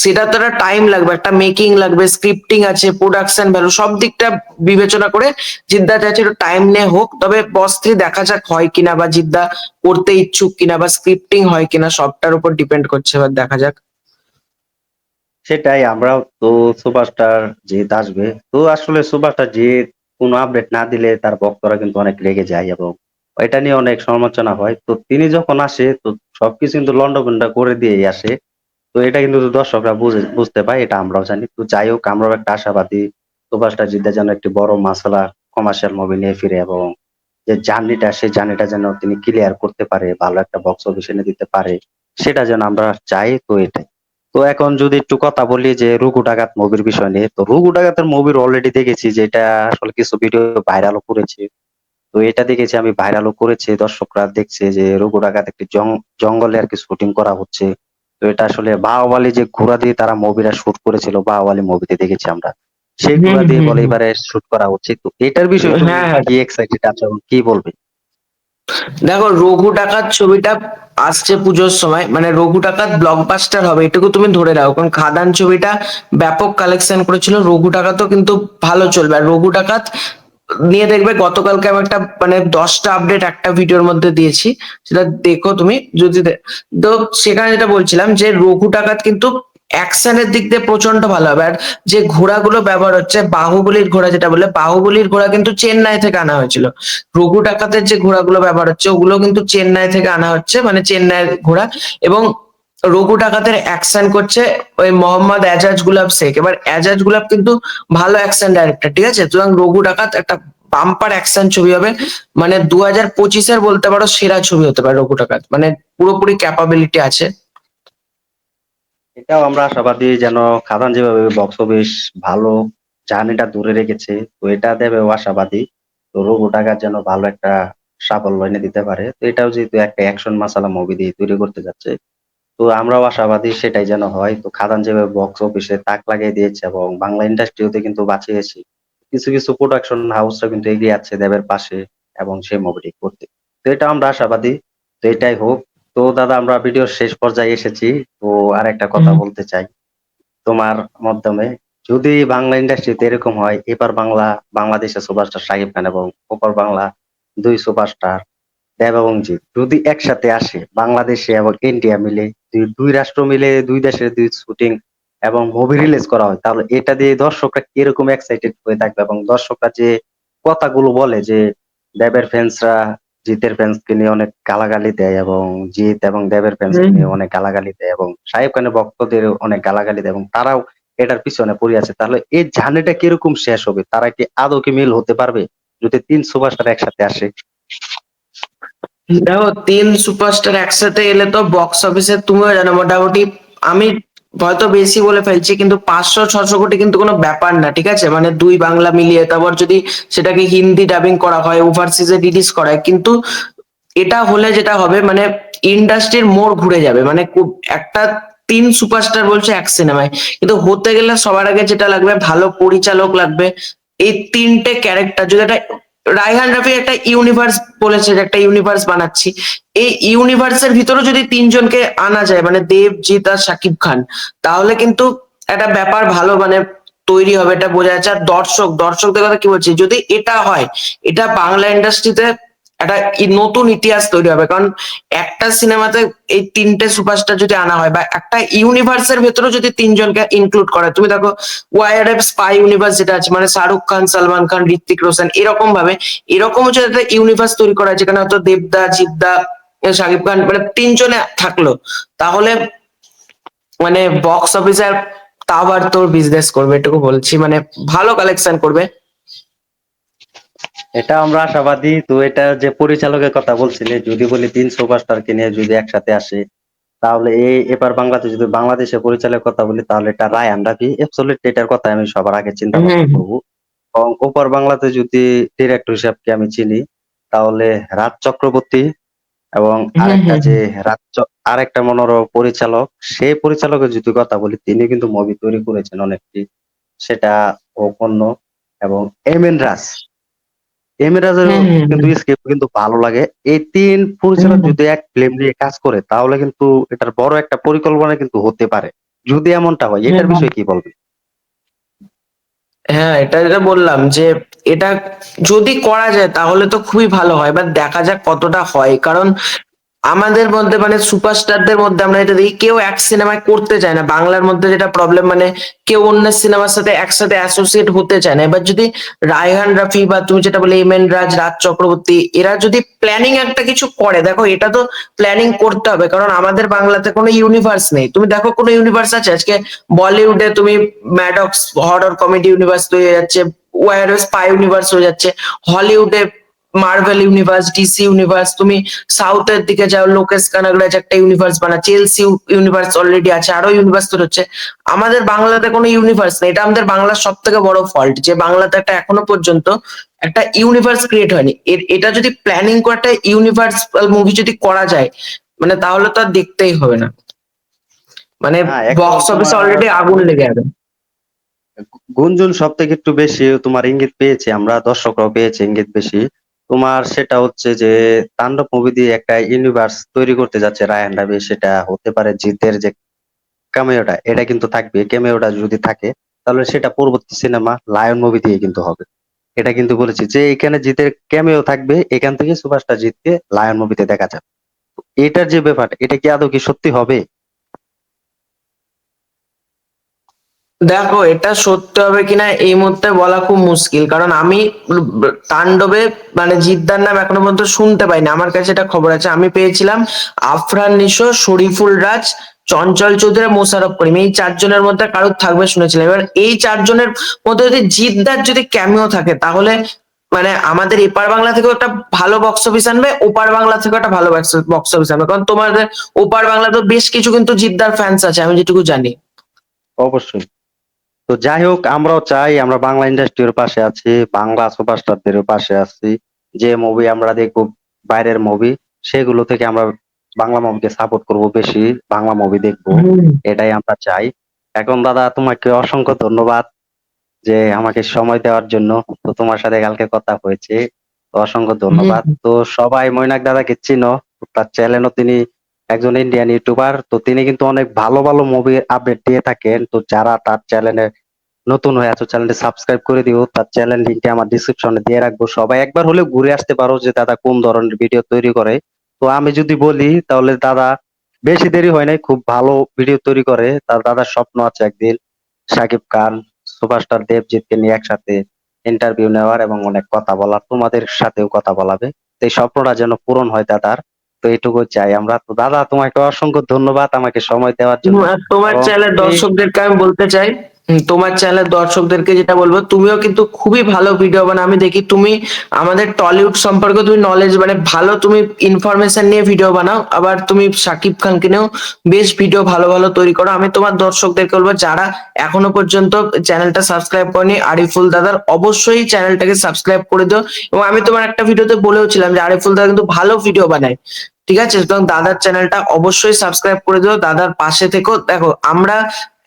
সেটা তো একটা টাইম লাগবে, একটা মেকিং লাগবে, স্ক্রিপ্টিং আছে, প্রোডাকশন ভ্যালু, সব দিকটা বিবেচনা করে জিদ্দা চাইছে একটু টাইম নিয়ে হোক। তবে বস 3 দেখা যাক হয় কিনা, বা জিদ্দা করতে ইচ্ছুক কিনা, বা স্ক্রিপ্টিং হয় কিনা, সবটার উপর ডিপেন্ড করছে, এবার দেখা যাক। সেটাই, আমরাও তো সুপারস্টার জিৎ আসবে, তো আসলে সুপারস্টার জিৎ কোনো আপডেট না দিলে তার ভক্তরা কিন্তু অনেক রেগে যায়, এবং এটা নিয়ে অনেক সমালোচনা হয়। তো তিনি যখন আসে তো সবকিছু কিন্তু লন্ডভন্ড করে দিয়েই আসে। তো এটা কিন্তু দর্শকরা বুঝতে পায়, এটা আমরাও জানি। তো যাই হোক, আমরাও একটা আশাবাদী সুপারস্টার জিদ্দা যেন একটি বড় মাসালা কমার্শিয়াল মুভি নিয়ে ফিরে, এবং যে জার্নিটা, সেই জার্নিটা যেন তিনি ক্লিয়ার করতে পারে, ভালো একটা বক্স অফিস এনে দিতে পারে, সেটা যেন আমরা চাই। তো এটাই। তো এখন যদি একটু কথা বলি যে রঘু ডাকাত মুভির বিষয় নিয়ে, তো রঘু ডাকাতের মুভির অলরেডি দেখেছি যে এটা আসলে কিছু ভিডিও ভাইরালও করেছে। তো এটা দেখেছি আমি, ভাইরালও করেছে, দর্শকরা দেখছে যে রঘু ডাকাত একটি জঙ্গলে আর কি শুটিং করা হচ্ছে। তো এটা আসলে বাহুবলী যে ঘোড়া দিয়ে তারা মুভিটা শুট করেছিল, বাহুবলী মুভিতে দেখেছি আমরা, সেই হম ঘোড়া দিয়ে হম বলে হম এবারে শুট করা হচ্ছে। তো এটার বিষয়ে তুমি হ্যাঁ, হ্যাঁ। কি এক্সাইটেড আছো এবং কি বলবে? দেখো, রঘু ডাকাত ছবিটা আসছে পুজোর সময়, মানে রঘু ডাকাত ব্লকবাস্টার হবে এটুকু তুমি ধরে রাখো, কারণ খাদান ছবিটা ব্যাপক কালেকশন করেছিল, রঘু ডাকাতও কিন্তু ভালো চলবে। আর রঘু ডাকাত নিয়ে দেখবে গতকালকে আমি একটা মানে 10টা আপডেট একটা ভিডিওর মধ্যে দিয়েছি, সেটা দেখো তুমি যদি তো সেখানে যেটা বলছিলাম যে রঘু ডাকাত কিন্তু অ্যাকশনের দিক দিয়ে প্রচন্ড ভালো হবে। আর যে ঘোড়াগুলো ব্যবহার হচ্ছে, বাহুবলীর ঘোড়া যেটা বলে, বাহুবলীর ঘোড়া কিন্তু চেন্নাই থেকে আনা হয়েছিল। রঘু ডাকাতের যে ঘোড়াগুলো ব্যবহার হচ্ছে ওগুলো কিন্তু চেন্নাই থেকে আনা হচ্ছে, মানে চেন্নাইয়ের ঘোড়া। এবং রঘু ডাকাতের অ্যাকশন করছে ওই মোহাম্মদ এজাজ গুলাব শেখ। এবার এজাজ গুলাব কিন্তু ভালো অ্যাকশন ডাইরেক্টর, ঠিক আছে? সুতরাং রঘু ডাকাত একটা বাম্পার অ্যাকশন ছবি হবে, মানে 2025-এর বলতে পারো সেরা ছবি হতে পারে রঘু ডাকাত, মানে পুরোপুরি ক্যাপাবিলিটি আছে। এটাও আমরা আশাবাদী যেন খাদান যেভাবে বক্স অফিস ভালো জার্নিটা ধরে রেখেছে, তো এটা দেবেও আশাবাদী। তো রঘু টাকার যেন ভালো একটা সাফল্য এনে দিতে পারে, তো এটাও যেহেতু একটা অ্যাকশন মাসালা মুভি দিয়ে তৈরি করতে যাচ্ছে, তো আমরাও আশাবাদী সেটাই যেন হয়। তো খাদান যেভাবে বক্স অফিসে তাক লাগিয়ে দিয়েছে এবং বাংলা ইন্ডাস্ট্রিতে কিন্তু বাঁচিয়েছে, কিছু কিছু প্রোডাকশন হাউসরা কিন্তু এগিয়ে আছে দেবের পাশে এবং সেই মুভিটি করতে। তো এটা আমরা আশাবাদী, তো এটাই হোক। তো দাদা আমরা ভিডিওর শেষ পর্যায়ে এসেছি, তো আর একটা কথা হুম। বলতে চাই তোমার মাধ্যমে। যদি বাংলা ইন্ডাস্ট্রিতে এরকম হয়, এবার বাংলাদেশের সুপারস্টার শাকিব খান এবং ওপার বাংলা দুই সুপারস্টার দেব এবং জিৎ যদি একসাথে আসে, বাংলাদেশে এবং ইন্ডিয়া মিলে দুই রাষ্ট্র মিলে দুই দেশের দুই শুটিং এবং মুভি রিলিজ করা হয়, তাহলে এটা দিয়ে দর্শকরা কিরকম এক্সাইটেড হয়ে থাকবে এবং দর্শকরা যে কথাগুলো বলে যে দেবের ফ্যান্সরা জিতের ফ্যান্সকে নিয়ে অনেক গালাগালি দেয় এবং জিৎ এবং দেবের ফ্যান্সকে হুম। নিয়ে অনেক গালাগালি দেয় এবং সাহেব খানের ভক্তদের অনেক গালাগালি দেয় এবং তারাও এটার পিছনে পড়ে আছে, তাহলে এই জার্নিটা কিরকম শেষ হবে? তারা কি আদৌ কি মিল হতে পারবে যদি তিন সুপারস্টার একসাথে আসে? দেখো, 3 সুপারস্টার একসাথে এলে তো বক্স অফিসে তুমিও জানো মোটামুটি, আমি হয়তো বেশি বলে ফেলছি কিন্তু 500-600 কোটি কিন্তু কোনো ব্যাপার না, ঠিক আছে? মানে দুই বাংলা মিলিয়ে, তারপর যদি সেটাকে হিন্দি ডাবিং করা হয়, ওভারসিজে রিলিজ করা হয়, কিন্তু এটা হলে যেটা হবে মানে ইন্ডাস্ট্রির মোড় ঘুরে যাবে। মানে খুব একটা 3 সুপারস্টার বলছে এক সিনেমায়, কিন্তু হতে গেলে সবার আগে যেটা লাগবে ভালো পরিচালক লাগবে। এই 3টে ক্যারেক্টার যদি একটা, রায়হান রাফি একটা ইউনিভার্স বলেছে যে একটা ইউনিভার্স বানাচ্ছি, এই ইউনিভার্সের ভিতরে যদি 3জনকে আনা যায়, মানে দেব, জিৎ আর শাকিব খান, তাহলে কিন্তু একটা ব্যাপার ভালো মানে তৈরি হবে, এটা বোঝা যাচ্ছে। আর দর্শকদের কথা কি বলছি, যদি এটা হয়, এটা বাংলা ইন্ডাস্ট্রিতে একটা নতুন ইতিহাস তৈরি হবে। কারণ একটা সিনেমাতে এই 3টে সুপারস্টার যদি আনা হয়, বা একটা ইউনিভার্সের ভেতরে যদি 3জনকে ইনক্লুড করা হয়, তুমি দেখো ওয়াইআরএফ স্পাই ইউনিভার্স যেটা আছে, মানে শাহরুখ খান, সালমান খান, ঋত্বিক রোশন, এরকম ভাবে এরকম হচ্ছে একটা ইউনিভার্স তৈরি করা হয় যেখানে হয়তো দেবদা, জিদ্দা, শাকিব খান, মানে 3জনে থাকলো, তাহলে মানে বক্স অফিসে তা আবার তোর বিজনেস করবে, এটুকু বলছি, মানে ভালো কালেকশন করবে। এটা আমরা আশাবাদী। তো এটা যে পরিচালকের কথা বলছিলে, যদি বলি তিন সুপারস্টারকে নিয়ে যদি একসাথে আসে, তাহলে এবার যদি বাংলাদেশে পরিচালকের কথা বলি, তাহলে এটা রায়ান রাফি অ্যাবসলিউট, এটার কথা আমি সবার আগে চিন্তা হম। ভাবনা করবো। এবং ওপার বাংলাতে যদি ডিরেক্টর হিসাবকে আমি চিনি, তাহলে রাজ চক্রবর্তী এবং হম। আরেকটা হম। যে আরেকটা মনোরম পরিচালক, সেই পরিচালকের যদি কথা বলি, তিনি কিন্তু মুভি তৈরি করেছেন অনেকটি, সেটা অন্য। এবং এম এন রাজ, এমিরাজের হম। কিন্তু হম। স্ক্রিপ্ট কিন্তু ভালো লাগে। এই তিন পরিচালক হম। যদি এক ফিল্ম নিয়ে কাজ করে, তাহলে কিন্তু এটার বড় একটা পরিকল্পনা কিন্তু হতে পারে, যদি এমনটা হয়। এটার হম। বিষয়ে কি বলবে? হ্যাঁ, এটা যেটা বললাম যে এটা যদি করা যায় তাহলে তো খুবই ভালো হয়, এবার দেখা যাক কতটা হয়। কারণ আমাদের মধ্যে মানে সুপারস্টারদের মধ্যে আমরা এটা দেখি, কেউ এক সিনেমায় করতে চায় না। বাংলার মধ্যে যেটা প্রবলেম, মানে কেউ অন্য সিনেমার সাথে একসাথে অ্যাসোসিয়েট হতে চায় না। এবার যদি রায়হান রাফি বা তুমি যেটা বলে এম এন রাজ, রাজ চক্রবর্তী, এরা যদি প্ল্যানিং একটা কিছু করে, দেখো এটা তো প্ল্যানিং করতে হবে, কারণ আমাদের বাংলাতে কোনো ইউনিভার্স নেই। তুমি দেখো কোনো ইউনিভার্স আছে আজকে? বলিউডে তুমি ম্যাডক্স হরর কমেডি ইউনিভার্স তৈরি হয়ে যাচ্ছে, ওয়ার স্পাই ইউনিভার্স হয়ে যাচ্ছে, হলিউডে মার্ভেল ইউনিভার্স, ডিসি ইউনিভার্স, তুমি সাউথের দিকে যাও, লোকেশ কানাগড়াজ একটা ইউনিভার্স বানাচ্ছে, এলসি ইউনিভার্স অলরেডি আছে, আরো ইউনিভার্স তৈরি হচ্ছে। আমাদের বাংলাতে কোনো ইউনিভার্স নেই, এটা আমাদের বাংলার সব থেকে বড় ফল্ট, যে বাংলাতে একটা এখনো পর্যন্ত একটা ইউনিভার্স ক্রিয়েট হয়নি। এটা যদি প্ল্যানিং করে একটা ইউনিভার্সাল মুভি যদি করা যায়, মানে তাহলে তো আর দেখতেই হবে না, মানে হ্যাঁ, এখন বক্স অফিসে তোমার অলরেডি আগুন লেগে যাবে। গুঞ্জন সব থেকে একটু বেশি তোমার ইঙ্গিত পেয়েছি আমরা, দর্শকরাও পেয়েছে ইঙ্গিত বেশি। তোমার সেটা হচ্ছে যে তাণ্ডব মুভি দিয়ে একটা ইউনিভার্স তৈরি করতে যাচ্ছে রায়ান রাবি, সেটা হতে পারে জিতের যে ক্যামেওটা, এটা কিন্তু থাকবে। ক্যামেওটা যদি থাকে তাহলে সেটা পরবর্তী সিনেমা লায়ন মুভি দিয়ে কিন্তু হবে। এটা কিন্তু বলেছি যে এখানে জিতের ক্যামেও থাকবে, এখান থেকে সুপারস্টার জিতকে লায়ন মুভিতে দেখা যাবে। এটার যে ব্যাপার, এটা কি আদৌ কি সত্যি হবে? দেখো, এটা সত্যি হবে কিনা এই মুহূর্তে বলা খুব মুশকিল, কারণ আমি তাণ্ডবে মানে জিদ্দার নাম এখনো পর্যন্ত শুনতে পাইনি। আমার কাছে এটা খবর আছে, আমি পেয়েছিলাম আফরান নিশো, শরীফুল রাজ, চঞ্চল চৌধুরী, মোশাররফ করিম, এই চারজনের মধ্যে কারোর থাকবে শুনেছিলাম। এবার এই চারজনের মধ্যে যদি জিদ্দার যদি ক্যামিও থাকে, তাহলে মানে আমাদের এপার বাংলা থেকেও একটা ভালো বক্স অফিস আনবে, ওপার বাংলা থেকেও একটা ভালো বক্স অফিস আনবে, কারণ তোমাদের ওপার বাংলা তো বেশ কিছু কিন্তু জিদ্দার ফ্যান্স আছে আমি যেটুকু জানি। অবশ্যই। তো যাই হোক, আমরাও চাই, আমরা বাংলা ইন্ডাস্ট্রির পাশে আছি, বাংলা সুপারস্টারদের পাশে আছি। যে মুভি আমরা দেখবো বাইরের মুভি, সেগুলো থেকে আমরা বাংলা মুভিকে সাপোর্ট করব বেশি, বাংলা মুভি দেখবো, হুম এটাই আমরা চাই। এখন দাদা তোমাকে অসংখ্য ধন্যবাদ যে আমাকে সময় দেওয়ার জন্য। তো তোমার সাথে কালকে কথা হয়েছে, তো অসংখ্য ধন্যবাদ। হুম তো সবাই মৈনাক দাদাকে চিনো, তার চ্যানেলও তিনি একজন ইন্ডিয়ান ইউটিউবার, তো তিনি কিন্তু অনেক ভালো ভালো মুভি আপডেট দিয়ে থাকেন। তো যারা তার চ্যানেলে নতুন হয়ে আছো, চ্যানেলটি সাবস্ক্রাইব করে দিও, তার চ্যানেল লিঙ্কটি আমার ডিসক্রিপশনে দিয়ে রাখবো। সবাই একবার হলেও ঘুরে আসতে পারো যে দাদা কোন ধরনের ভিডিও তৈরি করে। তো আমি যদি বলি তাহলে দাদা বেশি দেরি হয় নাই, খুব ভালো ভিডিও তৈরি করে। তার দাদার স্বপ্ন আছে একদিন শাকিব খান, সুপারস্টার দেবজিৎকে নিয়ে একসাথে ইন্টারভিউ নেওয়ার এবং অনেক কথা বলার, তোমাদের সাথেও কথা বলাবে। তো এই স্বপ্নটা যেন পূরণ হয় দাদার, তো এইটুকু চাই আমরা। তো দাদা তোমাকে অসংখ্য ধন্যবাদ আমাকে সময় দেওয়ার জন্য। আর তোমার এবং চ্যানেলের তুমি দর্শকদেরকে আমি বলতে চাই, তোমার চ্যানেলের দর্শকদেরকে যেটা বলবো, তুমিও কিন্তু খুবই ভালো ভিডিও বানাও। আমি দেখি তুমি আমাদের টলিউড সম্পর্কে তুমি নলেজ মানে ভালো, তুমি ইনফরমেশন নিয়ে ভিডিও বানাও, আবার তুমি শাকিব খানকে নিয়েও বেশ ভিডিও ভালো ভালো তৈরি করো। আমি তোমার দর্শকদেরকে বলবো, যারা এখনো পর্যন্ত চ্যানেলটা সাবস্ক্রাইব করেনি আরিফুল দাদার, অবশ্যই চ্যানেলটাকে সাবস্ক্রাইব করে দিও। এবং আমি তোমার একটা ভিডিওতে বলেওছিলাম যে আরিফুল দাদা কিন্তু ভালো ভিডিও বানায়, ঠিক আছে? সুতরাং দাদার চ্যানেলটা অবশ্যই সাবস্ক্রাইব করে দিও, দাদার পাশে থেকো। দেখো, আমরা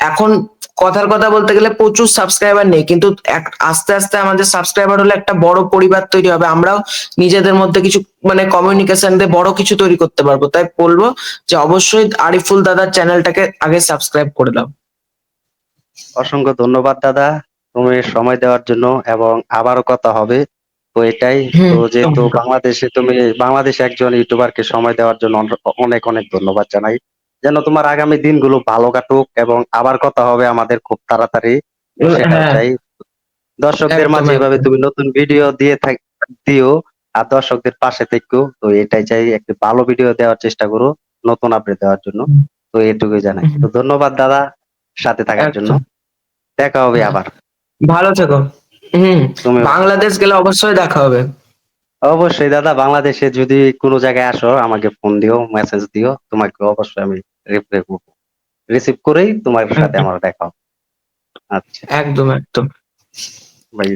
এখন কথার কথা বলতে গেলে প্রচুর সাবস্ক্রাইবার নেই, কিন্তু আস্তে আস্তে আমাদের সাবস্ক্রাইবার হলে একটা বড় পরিবার তৈরি হবে, আমরাও নিজেদের মধ্যে কিছু মানে কমিউনিকেশন দিয়ে বড় কিছু তৈরি করতে পারবো। তাই বলবো যে অবশ্যই আরিফুল দাদার চ্যানেলটাকে আগে সাবস্ক্রাইব করে দাও। অসংখ্য ধন্যবাদ দাদা তুমি সময় দেওয়ার জন্য, এবং আবারও কথা হবে। তো এটাই। তো যেহেতু বাংলাদেশে তুমি বাংলাদেশে একজন ইউটিউবারকে সময় দেওয়ার জন্য অনেক অনেক ধন্যবাদ জানাই। যেন তোমার আগামী দিনগুলো ভালো কাটুক এবং আবার কথা হবে আমাদের খুব তাড়াতাড়ি, তো সেটাও হ্যাঁ, চাই। দর্শকদের একদম মাঝে এভাবে একদম। তুমি নতুন ভিডিও দিও, আর দর্শকদের পাশে থেকো। তো এটাই চাই, একটি ভালো ভিডিও দেওয়ার চেষ্টা করো, নতুন আপডেট দেওয়ার জন্য। তো এটুকুই জানাই। তো ধন্যবাদ দাদা সাথে থাকার জন্য। একদম। দেখা হবে আবার। ভালো থেকো। হুম। তুমি বাংলাদেশ গেলে অবশ্যই দেখা হবে। অবশ্যই দাদা, বাংলাদেশে যদি কোনো জায়গায় আসো আমাকে ফোন দিও, মেসেজ দিও, তোমাকে অবশ্যই আমি রিপ্লাই করবো। রিসিভ করেই তোমার সাথে একদম আমার দেখা হবে। আচ্ছা একদম একদম। ভাই।